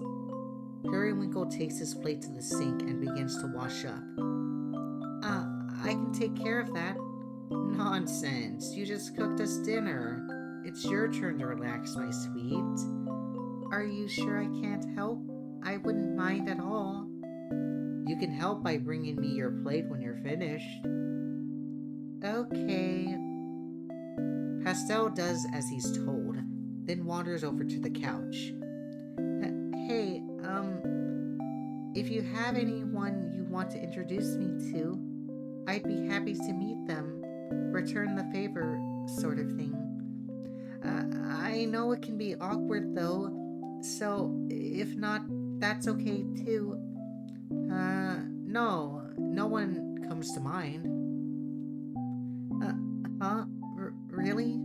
[SPEAKER 1] Periwinkle takes his plate to the sink and begins to wash up. I can take care of that. Nonsense. You just cooked us dinner. It's your turn to relax, my sweet. Are you sure I can't help? I wouldn't mind at all. You can help by bringing me your plate when you're finished. Okay. Pastile does as he's told, then wanders over to the couch. Hey, if you have anyone you want to introduce me to, I'd be happy to meet them. Return the favor, sort of thing. I know it can be awkward though, so if not, that's okay too. No one comes to mind. Uh, really?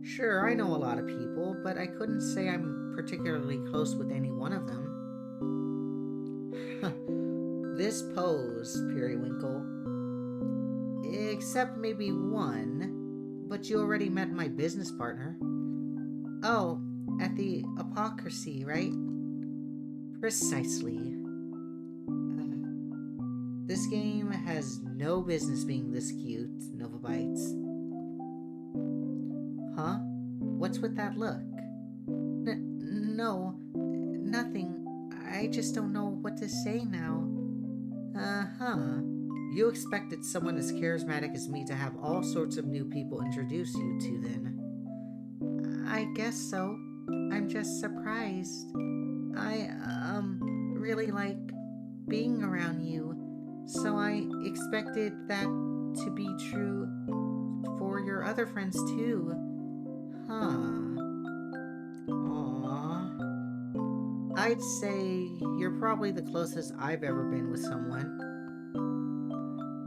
[SPEAKER 1] Sure, I know a lot of people, but I couldn't say I'm particularly close with any one of them. This pose, Periwinkle. Except maybe one, but you already met my business partner. Oh, at the Apocrisy, right? Precisely. This game has no business being this cute, Nova Bites. Huh? What's with that look? No, nothing. I just don't know what to say now. Uh-huh. You expected someone as charismatic as me to have all sorts of new people introduce you to, then. I guess so. I'm just surprised. I, really like being around you, so I expected that to be true for your other friends too. Huh. Aww. I'd say you're probably the closest I've ever been with someone.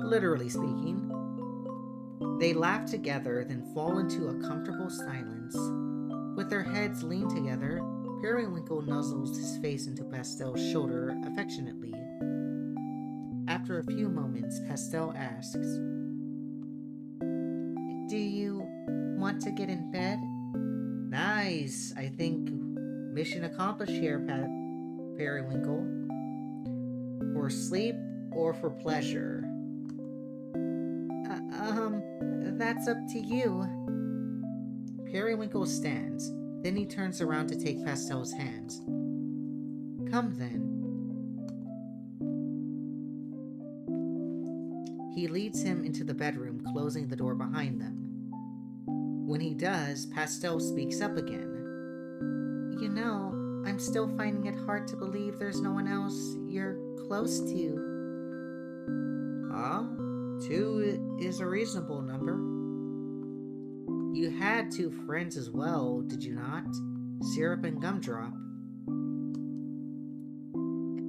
[SPEAKER 1] Literally speaking. They laugh together, then fall into a comfortable silence. With their heads leaned together, Periwinkle nuzzles his face into Pastile's shoulder affectionately. After a few moments, Pastile asks, Do you want to get in bed? Nice. I think mission accomplished here, Periwinkle. For sleep or for pleasure? That's up to you. Periwinkle stands, then he turns around to take Pastile's hands. Come then. He leads him into the bedroom, closing the door behind them. When he does, Pastile speaks up again. You know, I'm still finding it hard to believe there's no one else you're close to. Two is a reasonable number. You had two friends as well, did you not? Syrup and Gumdrop.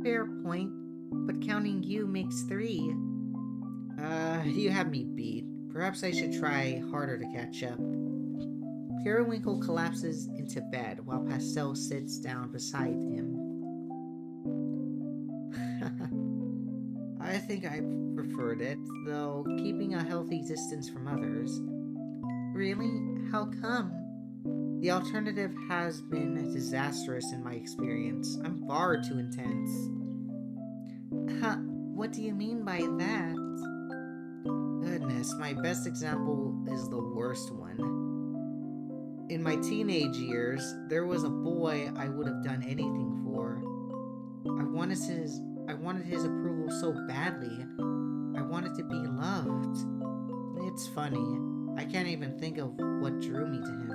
[SPEAKER 1] Fair point, but counting you makes three. You have me beat. Perhaps I should try harder to catch up. Periwinkle collapses into bed while Pastile sits down beside him. I think I preferred it, though keeping a healthy distance from others. Really? How come? The alternative has been disastrous in my experience. I'm far too intense. What do you mean by that? Goodness, my best example is the worst one. In my teenage years, there was a boy I would have done anything for. I wanted his approval so badly. I wanted to be loved. It's funny. I can't even think of what drew me to him.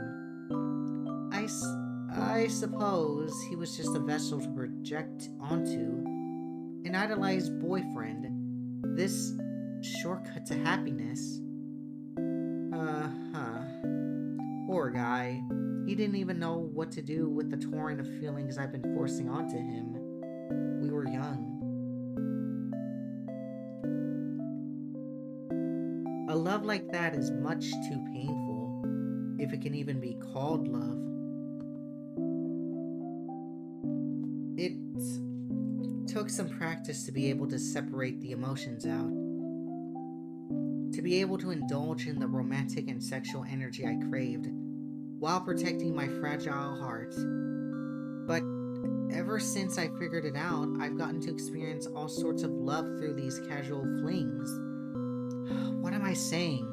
[SPEAKER 1] I suppose he was just a vessel to project onto. An idolized boyfriend. This shortcut to happiness. Poor guy. He didn't even know what to do with the torrent of feelings I've been forcing onto him. We were young. A love like that is much too painful, if it can even be called love. It took some practice to be able to separate the emotions out, to be able to indulge in the romantic and sexual energy I craved, while protecting my fragile heart. But ever since I figured it out, I've gotten to experience all sorts of love through these casual flings. What am I saying?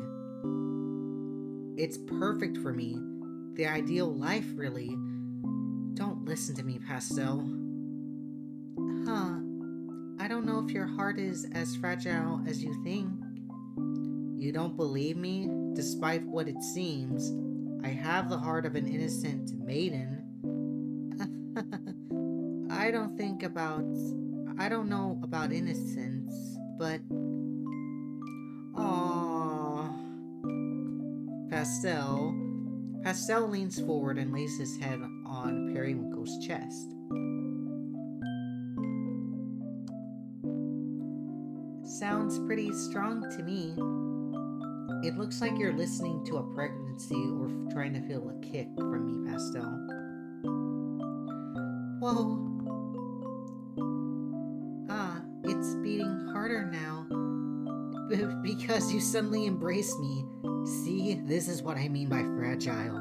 [SPEAKER 1] It's perfect for me. The ideal life, really. Don't listen to me, Pastile. I don't know if your heart is as fragile as you think. You don't believe me, despite what it seems. I have the heart of an innocent maiden. I don't think about. I don't know about innocence, but. Aww. Pastile. Pastile leans forward and lays his head on Periwinkle's chest. Sounds pretty strong to me. It looks like you're listening to a pregnancy or trying to feel a kick from me, Pastile. Whoa. Ah, it's beating harder now. Because you suddenly embrace me. See, this is what I mean by fragile.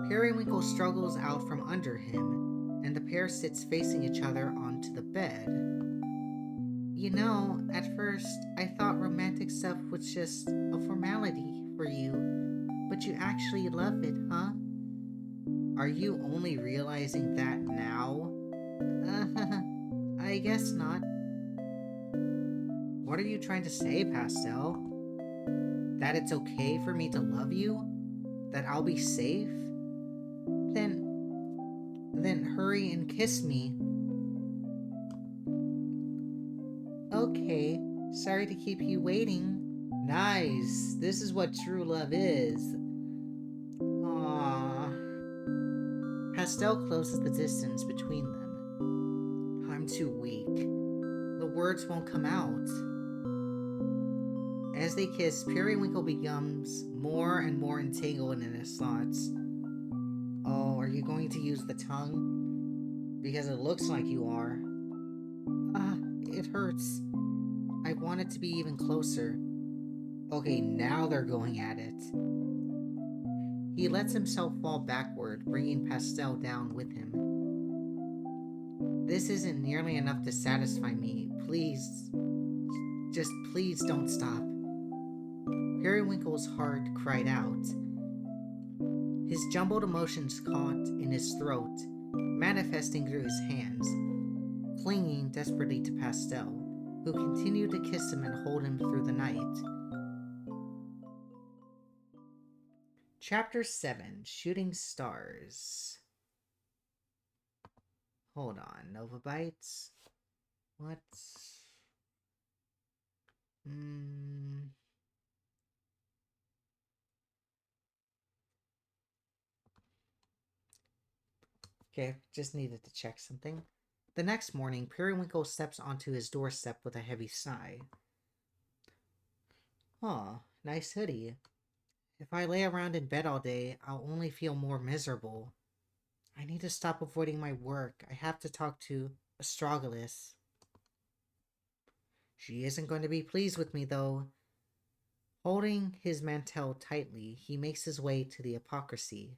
[SPEAKER 1] Periwinkle struggles out from under him, and the pair sits facing each other onto the bed. You know, at first, I thought romantic stuff was just a formality for you, but you actually love it, huh? Are you only realizing that now? I guess not. What are you trying to say, Pastile? That it's okay for me to love you? That I'll be safe? Then hurry and kiss me. Okay, sorry to keep you waiting. Nice, this is what true love is. Aww. Pastile closes the distance between them. I'm too weak. The words won't come out. As they kiss, Periwinkle becomes more and more entangled in his thoughts. Oh, are you going to use the tongue? Because it looks like you are. Ah, it hurts. I want it to be even closer. Okay, now they're going at it. He lets himself fall backward, bringing Pastile down with him. This isn't nearly enough to satisfy me. Please, just please don't stop. Periwinkle's heart cried out. His jumbled emotions caught in his throat, manifesting through his hands, clinging desperately to Pastile, who continued to kiss him and hold him through the night. Chapter 7, Shooting Stars. Hold on, Nova Bites? What? Okay, just needed to check something. The next morning, Periwinkle steps onto his doorstep with a heavy sigh. Aw, nice hoodie. If I lay around in bed all day, I'll only feel more miserable. I need to stop avoiding my work. I have to talk to Astragalus. She isn't going to be pleased with me, though. Holding his mantel tightly, he makes his way to the Hypocrisy.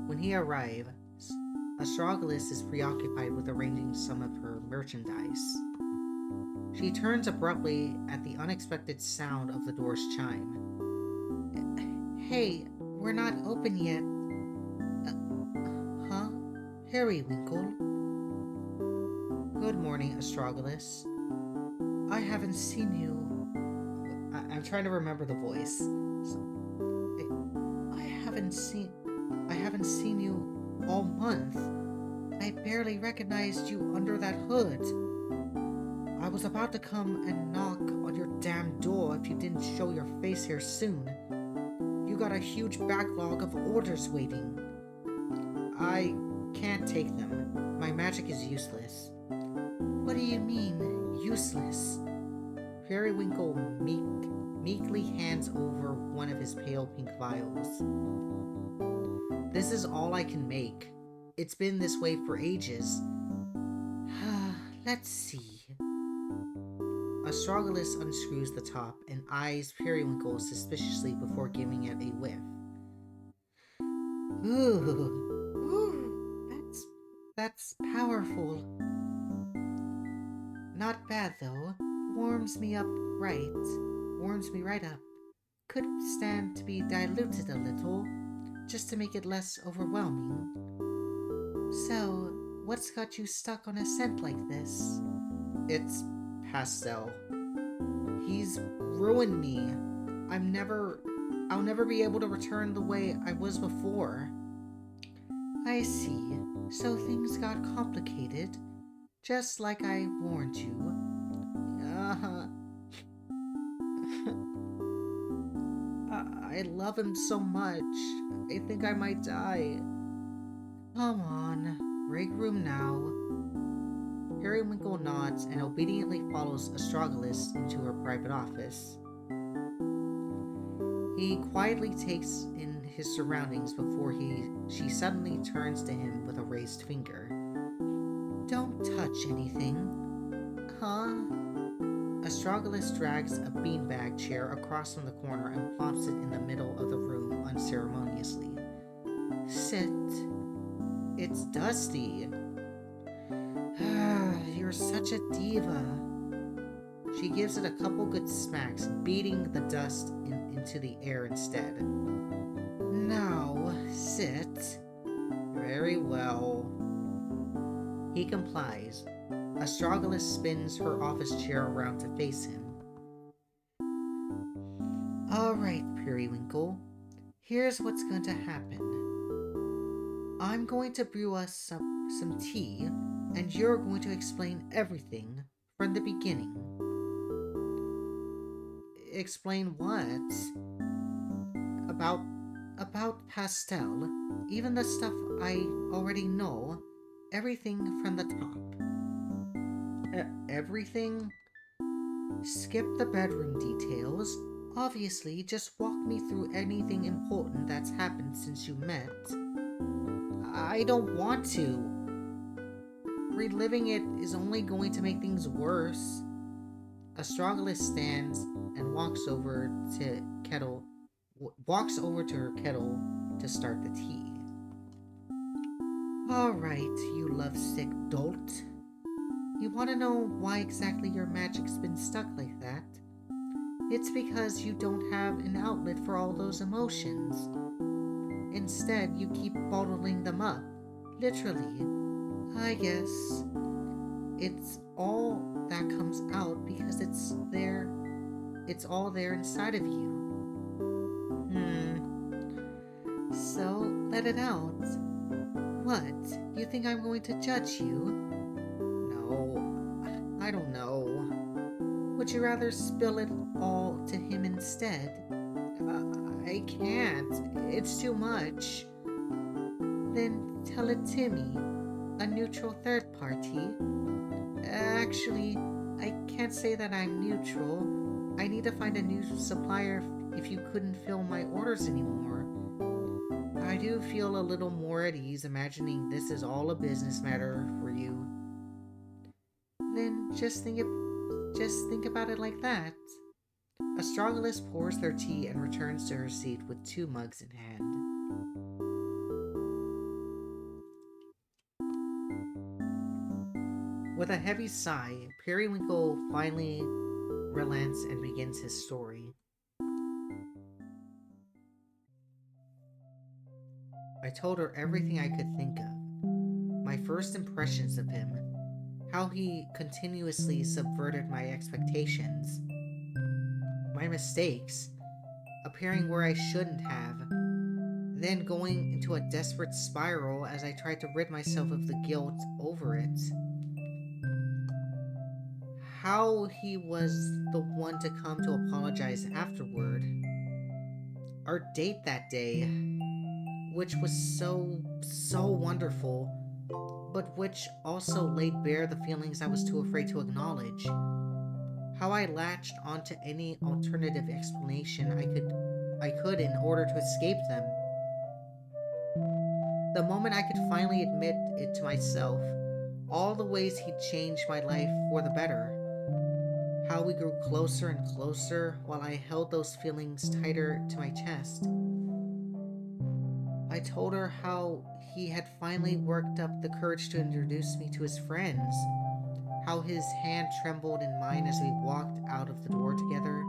[SPEAKER 1] When he arrives, Astragalus is preoccupied with arranging some of her merchandise. She turns abruptly at the unexpected sound of the door's chime. Hey, we're not open yet. Huh? Periwinkle? Good morning, Astragalus. I haven't seen you. I'm trying to remember the voice. I haven't seen you all month. I barely recognized you under that hood. I was about to come and knock on your damn door if you didn't show your face here soon. You got a huge backlog of orders waiting. I can't take them. My magic is useless. What do you mean, useless? Periwinkle meekly hands over one of his pale pink vials. This is all I can make. It's been this way for ages. Let's see. Astragalus unscrews the top and eyes Periwinkle suspiciously before giving it a whiff. Ooh, that's powerful. Not bad though. Warms me right up. Could stand to be diluted a little, just to make it less overwhelming. So, what's got you stuck on a scent like this? It's Pastile. He's ruined me. I'm never. I'll never be able to return the way I was before. I see. So things got complicated, just like I warned you. Uh, I love him so much. I think I might die. Come on, break room now. Periwinkle nods and obediently follows Astragalus into her private office. He quietly takes in his surroundings before she suddenly turns to him with a raised finger. Don't touch anything. Huh? Astragalus drags a beanbag chair across from the corner and plops it in the middle of the room unceremoniously. Sit. It's Dusty. You're such a diva. She gives it a couple good smacks, beating the dust into the air instead. Now, sit. Very well. He complies. Astragalus spins her office chair around to face him. Alright, Periwinkle. Here's what's going to happen. I'm going to brew us some tea, and you're going to explain everything from the beginning. Explain what? About Pastile, even the stuff I already know, everything from the top. Everything? Skip the bedroom details. Obviously, just walk me through anything important that's happened since you met. I don't want to. Reliving it is only going to make things worse. Astragalus stands and walks over to her kettle to start the tea. Alright, you lovesick dolt. You want to know why exactly your magic's been stuck like that? It's because you don't have an outlet for all those emotions. Instead, you keep bottling them up. Literally. I guess it's all that comes out because it's there. It's all there inside of you. So, let it out. What? You think I'm going to judge you? No, I don't know. Would you rather spill it all to him instead? I can't. It's too much. Then tell it to me, a neutral third party. Actually, I can't say that I'm neutral. I need to find a new supplier if you couldn't fill my orders anymore. I do feel a little more at ease imagining this is all a business matter for you. Then just think about it like that. Astragalus pours their tea and returns to her seat with 2 mugs in hand. With a heavy sigh, Periwinkle finally relents and begins his story. I told her everything I could think of. My first impressions of him, how he continuously subverted my expectations, my mistakes, appearing where I shouldn't have, then going into a desperate spiral as I tried to rid myself of the guilt over it. How he was the one to come to apologize afterward. Our date that day, which was so wonderful, but which also laid bare the feelings I was too afraid to acknowledge. How I latched onto any alternative explanation I could in order to escape them. The moment I could finally admit it to myself, all the ways he changed my life for the better. How we grew closer and closer while I held those feelings tighter to my chest. I told her how he had finally worked up the courage to introduce me to his friends. How his hand trembled in mine as we walked out of the door together.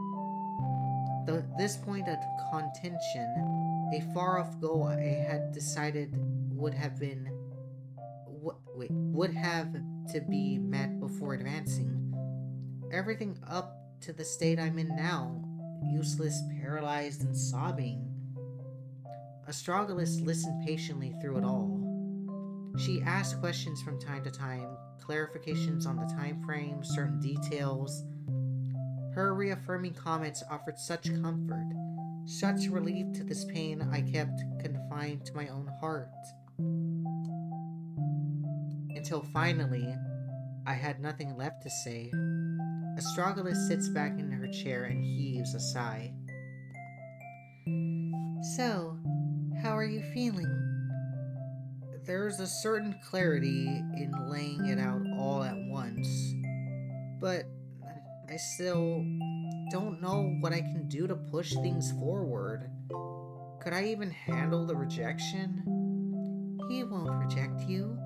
[SPEAKER 1] This point of contention, a far-off goal I had decided would have to be met before advancing. Everything up to the state I'm in now, useless, paralyzed, and sobbing. Astragalus listened patiently through it all. She asked questions from time to time, clarifications on the time frame, certain details. Her reaffirming comments offered such comfort, such relief to this pain I kept confined to my own heart. Until finally, I had nothing left to say. Astragalus sits back in her chair and heaves a sigh. So, how are you feeling? There's a certain clarity in laying it out all at once, but I still don't know what I can do to push things forward. Could I even handle the rejection? He won't reject you.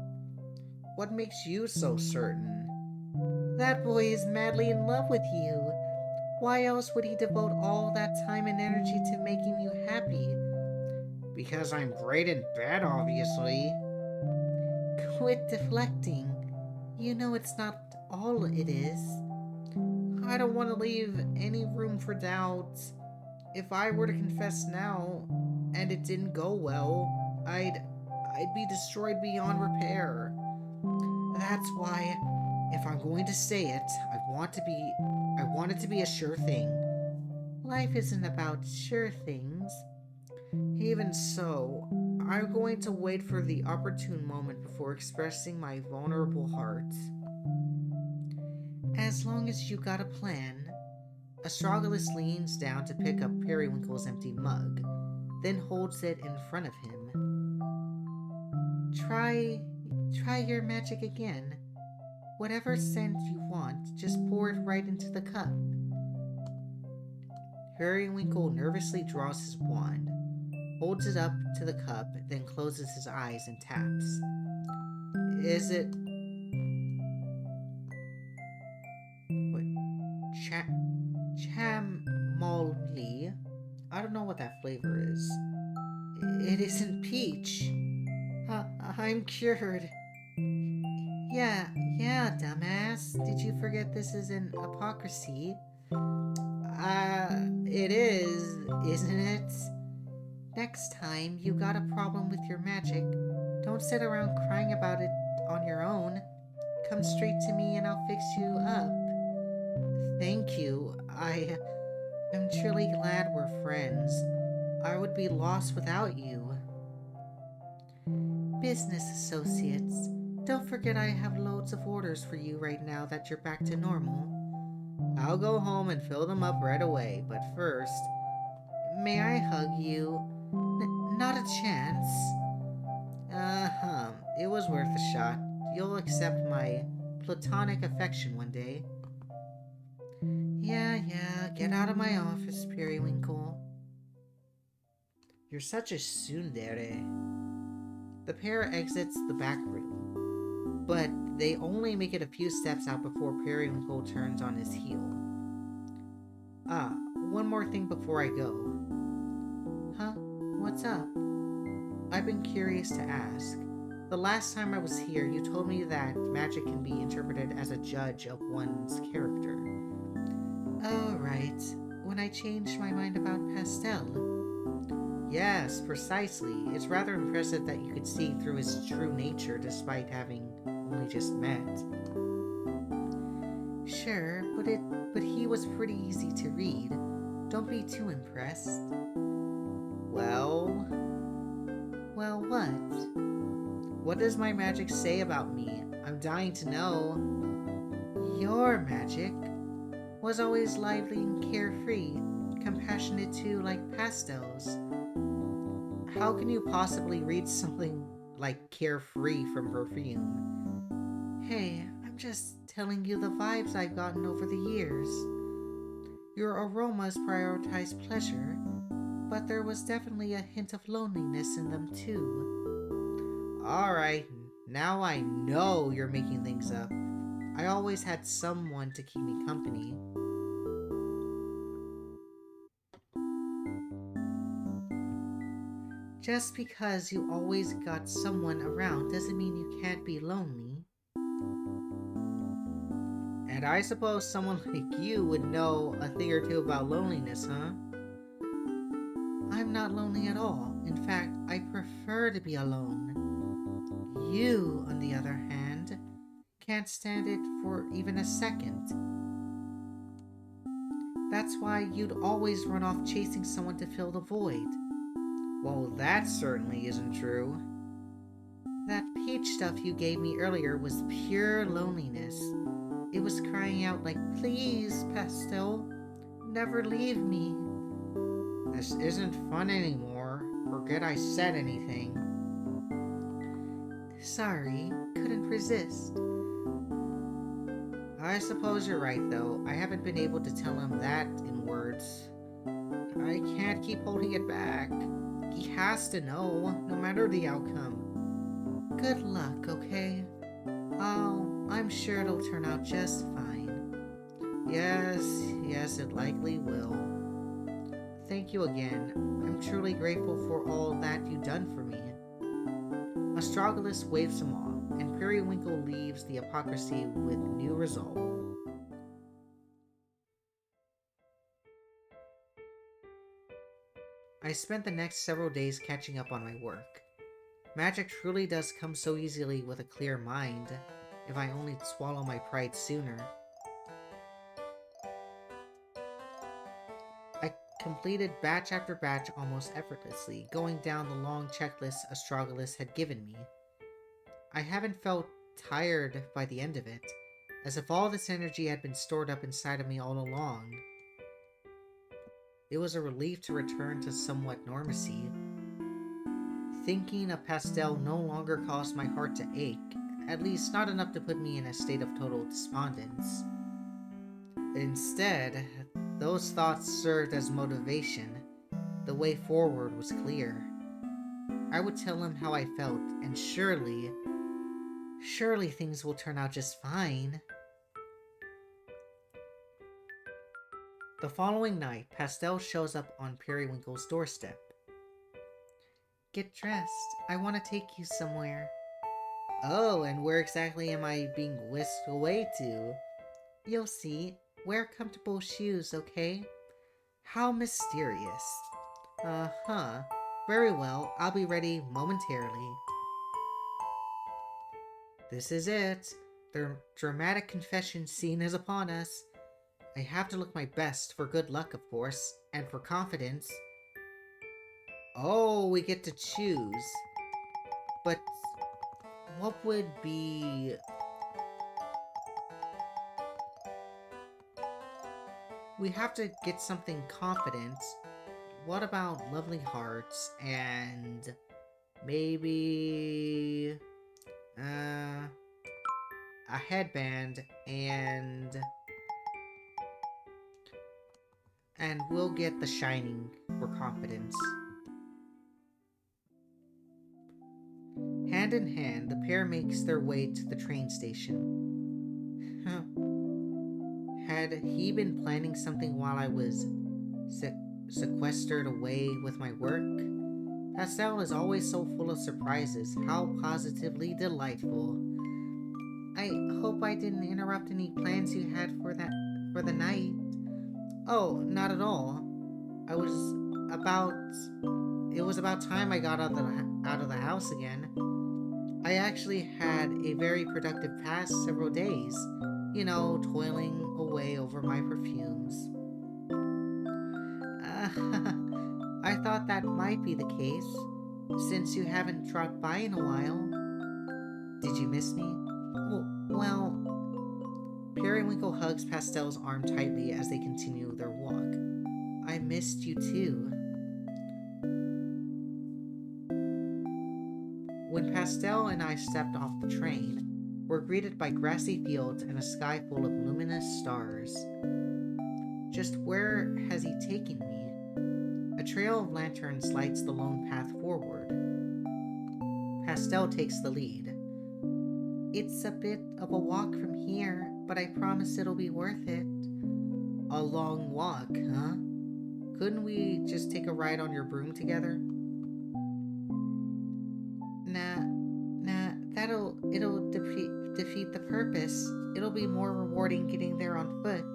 [SPEAKER 1] What makes you so certain? That boy is madly in love with you. Why else would he devote all that time and energy to making you happy? Because I'm great in bed, obviously. Quit deflecting. You know it's not all it is. I don't want to leave any room for doubt. If I were to confess now, and it didn't go well, I'd be destroyed beyond repair. That's why, if I'm going to say it, I want it to be a sure thing. Life isn't about sure things. Even so, I'm going to wait for the opportune moment before expressing my vulnerable heart. As long as you got a plan. Astragalus leans down to pick up Periwinkle's empty mug, then holds it in front of him. Try your magic again. Whatever scent you want, just pour it right into the cup. Periwinkle nervously draws his wand, holds it up to the cup, then closes his eyes and taps. Is it... What? Chamomile? I don't know what that flavor is. It isn't peach. I'm cured. Yeah, dumbass. Did you forget this is an hypocrisy? It is, isn't it? Next time you got a problem with your magic, don't sit around crying about it on your own. Come straight to me and I'll fix you up. Thank you. I'm truly glad we're friends. I would be lost without you. Business associates, don't forget I have loads of orders for you right now that you're back to normal. I'll go home and fill them up right away, but first, may I hug you? Not a chance. It was worth a shot. You'll accept my platonic affection one day. Yeah, get out of my office, Periwinkle. You're such a tsundere. The pair exits the back room, but they only make it a few steps out before Periwinkle turns on his heel. One more thing before I go. Huh? What's up? I've been curious to ask. The last time I was here, you told me that magic can be interpreted as a judge of one's character. Oh, right. When I changed my mind about Pastile. Yes, precisely. It's rather impressive that you could see through his true nature despite having only just met. Sure, but he was pretty easy to read. Don't be too impressed. Well, what? What does my magic say about me? I'm dying to know. Your magic was always lively and carefree, compassionate too, like Pastile's. How can you possibly read something like carefree from perfume? Hey, I'm just telling you the vibes I've gotten over the years. Your aromas prioritize pleasure, but there was definitely a hint of loneliness in them too. Alright, now I know you're making things up. I always had someone to keep me company. Just because you always got someone around doesn't mean you can't be lonely. And I suppose someone like you would know a thing or two about loneliness, huh? I'm not lonely at all. In fact, I prefer to be alone. You, on the other hand, can't stand it for even a second. That's why you'd always run off chasing someone to fill the void. Well, that certainly isn't true. That peach stuff you gave me earlier was pure loneliness. It was crying out like, please, Pastile, never leave me. This isn't fun anymore. Forget I said anything. Sorry, couldn't resist. I suppose you're right, though. I haven't been able to tell him that in words. I can't keep holding it back. He has to know, no matter the outcome. Good luck, okay? Oh, I'm sure it'll turn out just fine. Yes, it likely will. Thank you again. I'm truly grateful for all that you've done for me. Astragalus waves him off, and Periwinkle leaves the hypocrisy with new resolve. I spent the next several days catching up on my work. Magic truly does come so easily with a clear mind, if I only swallow my pride sooner. I completed batch after batch almost effortlessly, going down the long checklist Astragalus had given me. I haven't felt tired by the end of it, as if all this energy had been stored up inside of me all along. It was a relief to return to somewhat normacy. Thinking of Pastile no longer caused my heart to ache, at least not enough to put me in a state of total despondence. Instead, those thoughts served as motivation. The way forward was clear. I would tell him how I felt, and surely things will turn out just fine. The following night, Pastile shows up on Periwinkle's doorstep. Get dressed. I want to take you somewhere. Oh, and where exactly am I being whisked away to? You'll see. Wear comfortable shoes, okay? How mysterious. Uh-huh. Very well, I'll be ready momentarily. This is it. The dramatic confession scene is upon us. I have to look my best for good luck, of course, and for confidence. Oh, we get to choose. But what would be... We have to get something confident. What about lovely hearts and maybe a headband and we'll get the shining for confidence. Hand in hand, the pair makes their way to the train station. Had he been planning something while I was sequestered away with my work? Pastile is always so full of surprises. How positively delightful. I hope I didn't interrupt any plans you had for the night. Oh, not at all. I was about... It was about time I got out of the house again. I actually had a very productive past several days. You know, toiling away over my perfumes. I thought that might be the case, since you haven't dropped by in a while. Did you miss me? Well, Periwinkle hugs Pastile's arm tightly as they continue their walk. I missed you too. When Pastile and I stepped off the train, we're greeted by grassy fields and a sky full of luminous stars. Just where has he taken me? A trail of lanterns lights the lone path forward. Pastile takes the lead. It's a bit of a walk from here, but I promise it'll be worth it. A long walk, huh? Couldn't we just take a ride on your broom together? Nah, it'll defeat the purpose. It'll be more rewarding getting there on foot.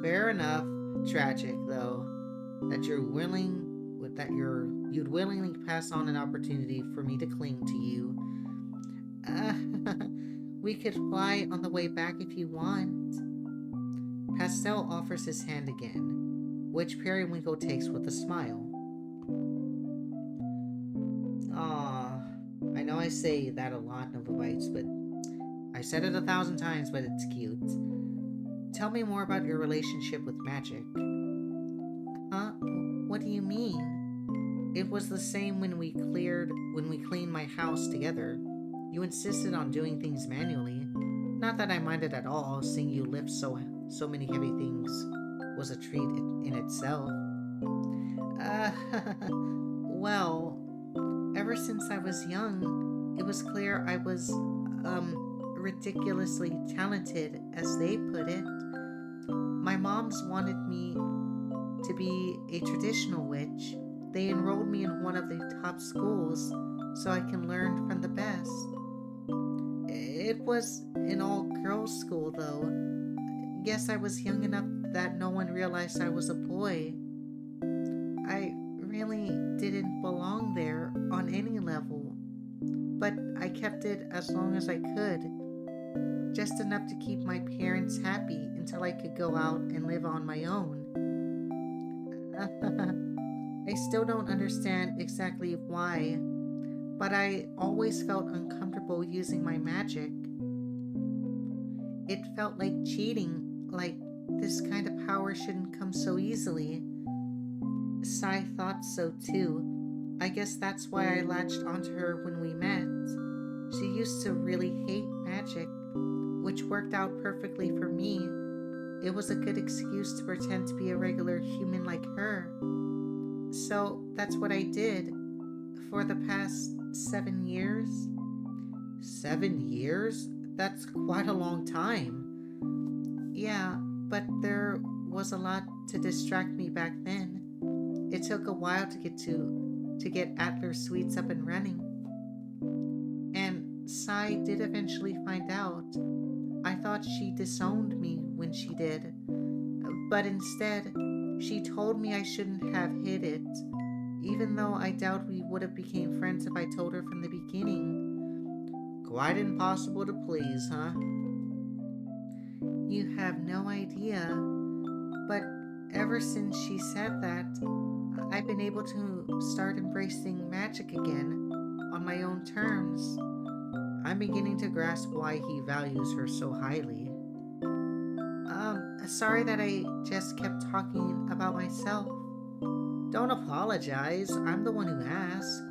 [SPEAKER 1] Fair enough. Tragic, though, that you'd willingly pass on an opportunity for me to cling to you. Uh, we could fly on the way back if you want. Pastile offers his hand again, which Periwinkle takes with a smile. Ah, I know I say that a lot, Novabites, but I said it 1,000 times, but it's cute. Tell me more about your relationship with magic. Huh? What do you mean? It was the same when we cleaned my house together. You insisted on doing things manually. Not that I minded at all, seeing you lift so many heavy things was a treat in itself. Uh, well, ever since I was young, it was clear I was, ridiculously talented, as they put it. My moms wanted me to be a traditional witch. They enrolled me in one of the top schools so I can learn from the best. It was an all girls school, though. Guess I was young enough that no one realized I was a boy. I really didn't belong there on any level, but I kept it as long as I could, just enough to keep my parents happy until I could go out and live on my own. I still don't understand exactly why, but I always felt uncomfortable using my magic. It felt like cheating, like this kind of power shouldn't come so easily. Sai thought so too. I guess that's why I latched onto her when we met. She used to really hate magic, which worked out perfectly for me. It was a good excuse to pretend to be a regular human like her. So that's what I did for the past 7 years. 7 years? That's quite a long time. Yeah, but there was a lot to distract me back then. It took a while to get Adler Sweets up and running. And Sai did eventually find out. I thought she disowned me when she did, but instead, she told me I shouldn't have hid it, even though I doubt we would have became friends if I told her from the beginning. Quite impossible to please, huh? You have no idea, but ever since she said that, I've been able to start embracing magic again on my own terms. I'm beginning to grasp why he values her so highly. Sorry that I just kept talking about myself. Don't apologize, I'm the one who asked.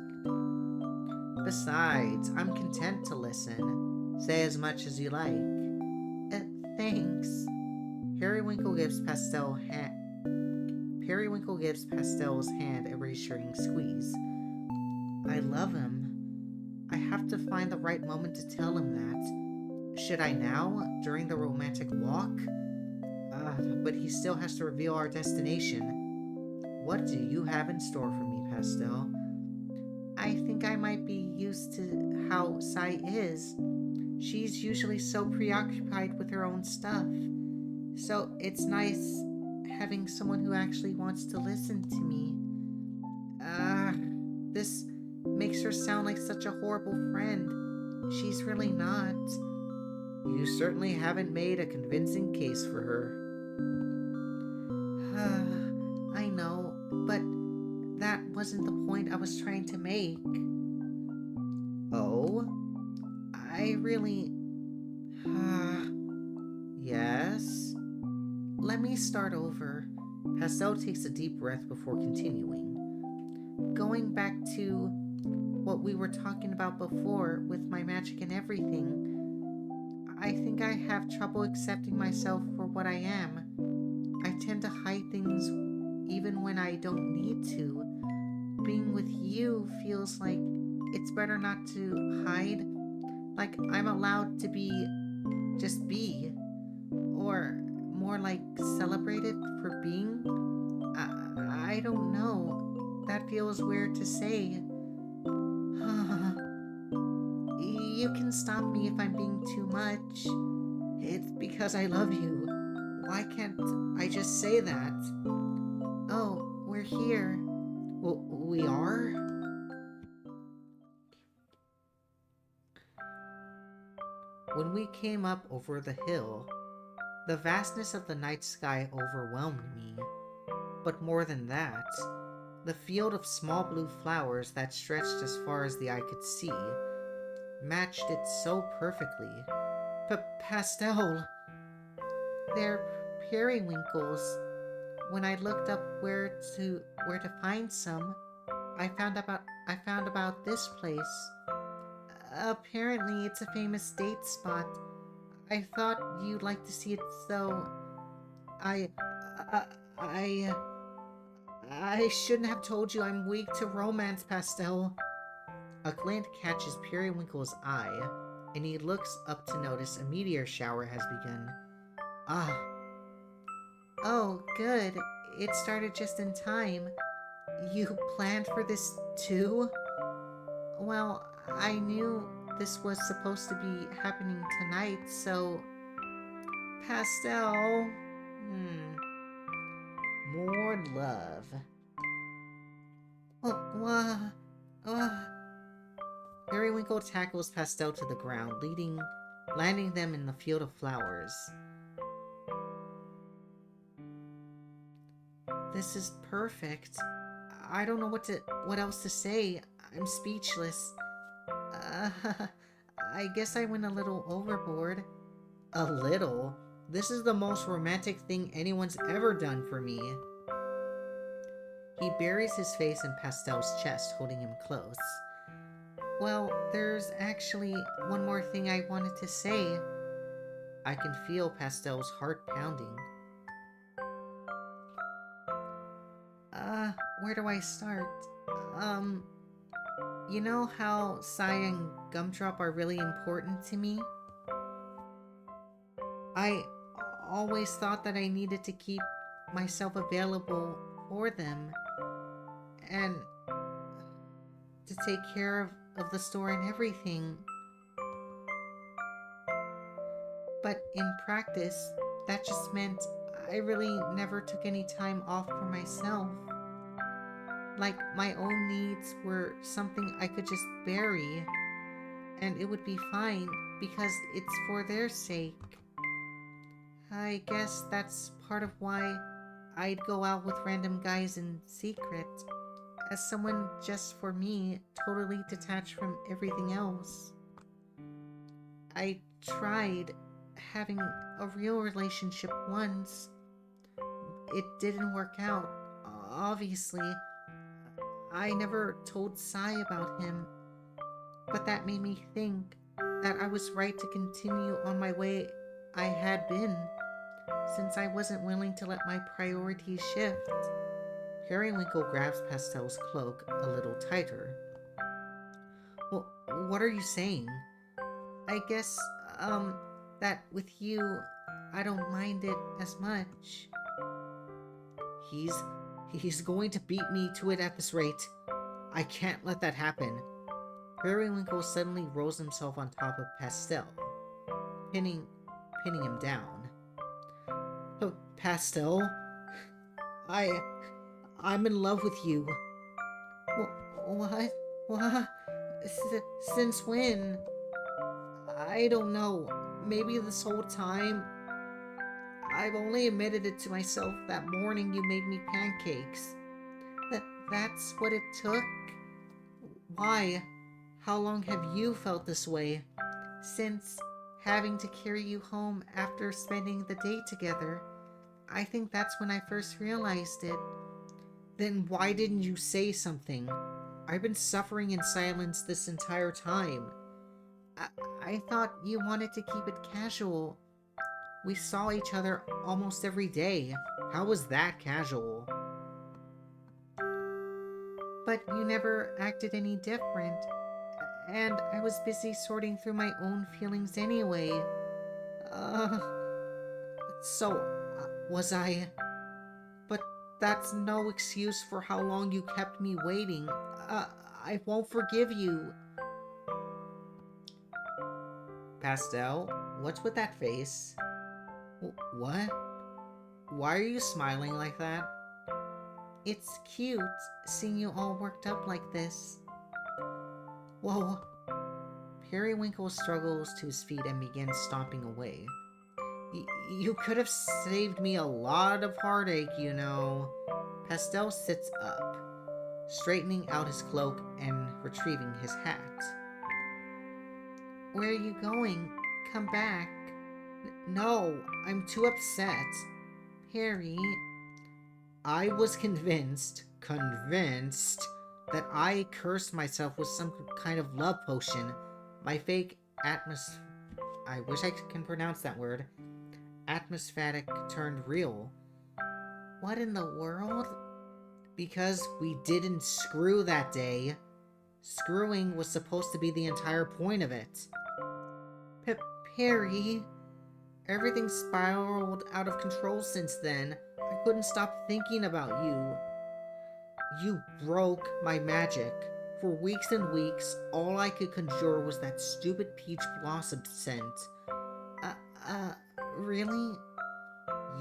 [SPEAKER 1] Besides, I'm content to listen. Say as much as you like. Thanks. Periwinkle gives Periwinkle gives Pastile's hand a reassuring squeeze. I love him. I have to find the right moment to tell him that. Should I now, during the romantic walk? But he still has to reveal our destination. What do you have in store for me, Pastile? I think I might be used to how Sai is. She's usually so preoccupied with her own stuff. So it's nice having someone who actually wants to listen to me. This makes her sound like such a horrible friend. She's really not. You certainly haven't made a convincing case for her. I know, but that wasn't the point I was trying to make. Oh? I really. Yes? Let me start over. Pastile takes a deep breath before continuing. Going back to what we were talking about before with my magic and everything, I think I have trouble accepting myself for what I am. I tend to hide things even when I don't need to. Being with you feels like it's better not to hide. Like I'm allowed to just be. Or more like celebrated for being. I don't know. That feels weird to say. You can stop me if I'm being too much. It's because I love you. Why can't I just say that? Oh, we're here. We are? When we came up over the hill, the vastness of the night sky overwhelmed me. But more than that, the field of small blue flowers that stretched as far as the eye could see matched it so perfectly. Pastile! They're periwinkles. When I looked up where to find some, I found about this place. Apparently, it's a famous date spot. I thought you'd like to see it, so I, I, I, I shouldn't have told you I'm weak to romance, Pastile. A glint catches Periwinkle's eye, and he looks up to notice a meteor shower has begun. Ah. Oh, good. It started just in time. You planned for this too? Well, I knew this was supposed to be happening tonight, so... Pastel... More love. Oh, Periwinkle tackles Pastel to the ground, landing them in the field of flowers. This is perfect. I don't know what else to say. I'm speechless. Uh, I guess I went a little overboard. A little? This is the most romantic thing anyone's ever done for me. He buries his face in Pastel's chest, holding him close. Well, there's actually one more thing I wanted to say. I can feel Pastel's heart pounding. Where do I start? You know how Sai and Gumdrop are really important to me? I always thought that I needed to keep myself available for them and to take care of the store and everything. But in practice, that just meant I really never took any time off for myself. Like, my own needs were something I could just bury, and it would be fine because it's for their sake. I guess that's part of why I'd go out with random guys in secret, as someone just for me, totally detached from everything else. I tried having a real relationship once. It didn't work out, obviously. I never told Sai about him, but that made me think that I was right to continue on my way I had been, since I wasn't willing to let my priorities shift. Periwinkle grabs Pastel's cloak a little tighter. Well, what are you saying? I guess, that with you, I don't mind it as much. He's going to beat me to it at this rate. I can't let that happen. Periwinkle suddenly rolls himself on top of Pastel, pinning him down. Oh, Pastel, I'm in love with you. What? What? Since when? I don't know. Maybe this whole time. I've only admitted it to myself that morning you made me pancakes. That's what it took? Why? How long have you felt this way? Since having to carry you home after spending the day together. I think that's when I first realized it. Then why didn't you say something? I've been suffering in silence this entire time. I thought you wanted to keep it casual. We saw each other almost every day. How was that casual? But you never acted any different. And I was busy sorting through my own feelings anyway. Was I? But that's no excuse for how long you kept me waiting. I won't forgive you. Pastile, what's with that face? What? Why are you smiling like that? It's cute seeing you all worked up like this. Whoa. Periwinkle struggles to his feet and begins stomping away. You could have saved me a lot of heartache, you know. Pastile sits up, straightening out his cloak and retrieving his hat. Where are you going? Come back. No, I'm too upset. Harry, I was convinced that I cursed myself with some kind of love potion. My fake I wish I can pronounce that word. Atmospheric turned real. What in the world? Because we didn't screw that day. Screwing was supposed to be the entire point of it. Perry, everything spiraled out of control since then. I couldn't stop thinking about you. You broke my magic. For weeks and weeks, all I could conjure was that stupid peach blossom scent. Really?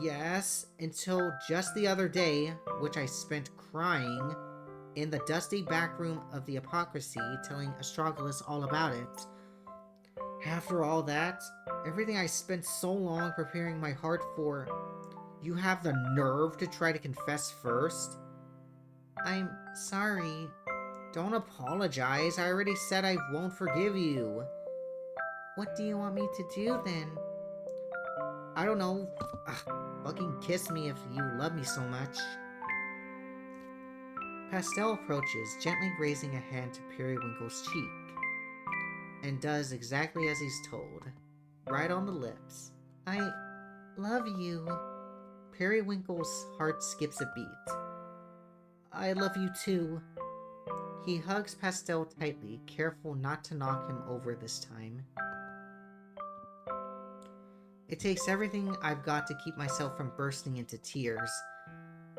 [SPEAKER 1] Yes, until just the other day, which I spent crying in the dusty back room of the Hypocrisy, telling Astragalus all about it. After all that, everything I spent so long preparing my heart for, you have the nerve to try to confess first? I'm sorry. Don't apologize. I already said I won't forgive you. What do you want me to do then? I don't know. Fucking kiss me if you love me so much. Pastile approaches, gently raising a hand to Periwinkle's cheek, and does exactly as he's told, right on the lips. I love you. Periwinkle's heart skips a beat. I love you too. He hugs Pastile tightly, careful not to knock him over this time. It takes everything I've got to keep myself from bursting into tears.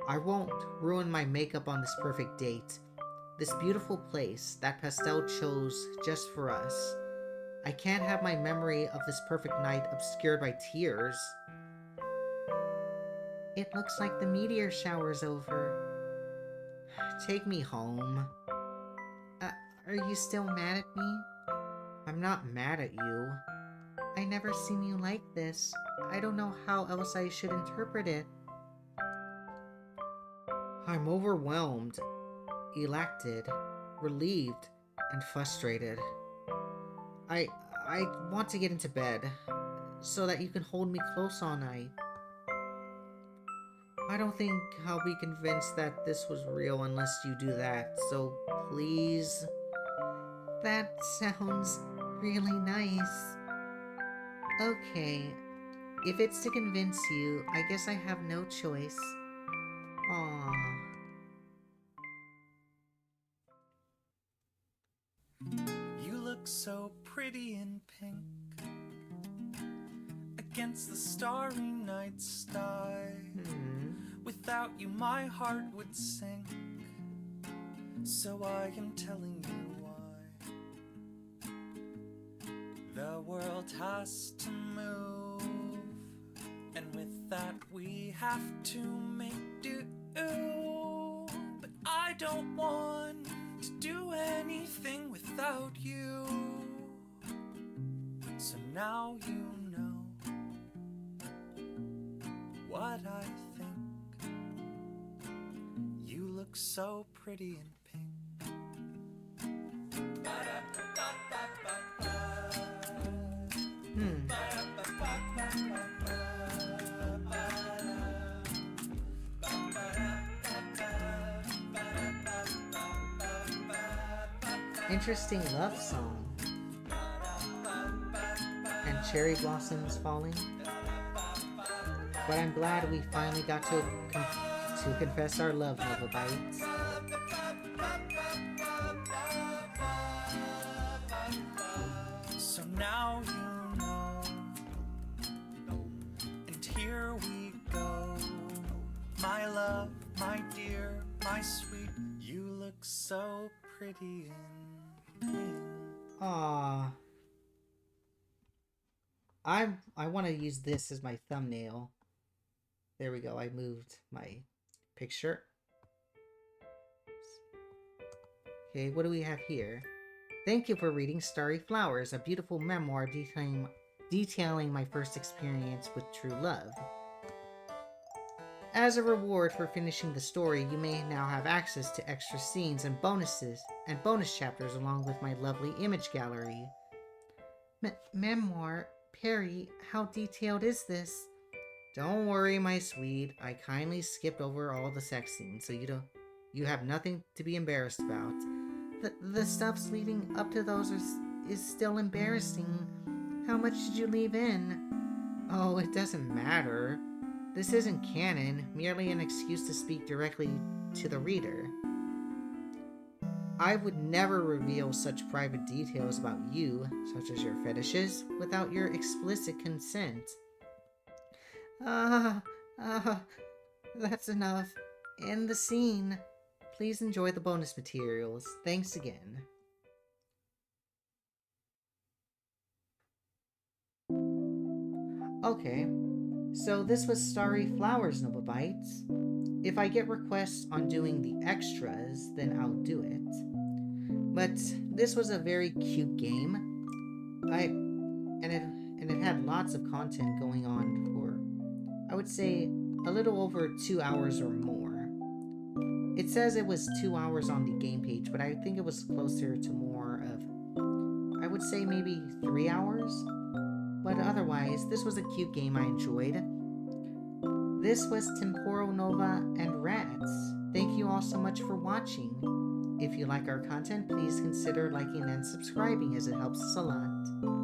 [SPEAKER 1] I won't ruin my makeup on this perfect date. This beautiful place that Pastile chose just for us. I can't have my memory of this perfect night obscured by tears. It looks like the meteor shower's over. Take me home. Are you still mad at me? I'm not mad at you. I never seen you like this. I don't know how else I should interpret it. I'm overwhelmed, elated, relieved, and frustrated. I want to get into bed, so that you can hold me close all night. I don't think I'll be convinced that this was real unless you do that, so please. That sounds really nice. Okay, if it's to convince you, I guess I have no choice. Aww.
[SPEAKER 2] You look so pretty in pink against the starry night sky. Without you my heart would sink, so I am telling you why. The world has to move, and with that we have to make do. But I don't want to do anything without you. So now you know what I think. You look so pretty in pink.
[SPEAKER 1] Interesting love song. And cherry blossoms falling. But I'm glad we finally got to confess our love, Novabites.
[SPEAKER 2] So now you know, and here we go. My love, my dear, my sweet, you look so pretty in pink.
[SPEAKER 1] Aww. I want to use this as my thumbnail. There we go. I moved my picture. Okay, what do we have here? Thank you for reading Starry Flowers, a beautiful memoir detailing my first experience with true love. As a reward for finishing the story, you may now have access to extra scenes and bonus chapters along with my lovely image gallery. Memoir? Perry, how detailed is this? Don't worry, my sweet. I kindly skipped over all the sex scenes, so you have nothing to be embarrassed about. The stuffs leading up to those is still embarrassing. How much did you leave in? Oh, it doesn't matter. This isn't canon, merely an excuse to speak directly to the reader. I would never reveal such private details about you, such as your fetishes, without your explicit consent. Ah, ah, that's enough. End the scene. Please enjoy the bonus materials. Thanks again. Okay, so this was Starry Flowers, Nova Bites. If I get requests on doing the extras, then I'll do it. But this was a very cute game. I and it had lots of content going on for, I would say, a little over 2 hours or more. It says it was 2 hours on the game page, but I think it was closer to more of, I would say maybe 3 hours. But otherwise, this was a cute game I enjoyed. This was Temporo Nova and Rats. Thank you all so much for watching. If you like our content, please consider liking and subscribing as it helps us a lot.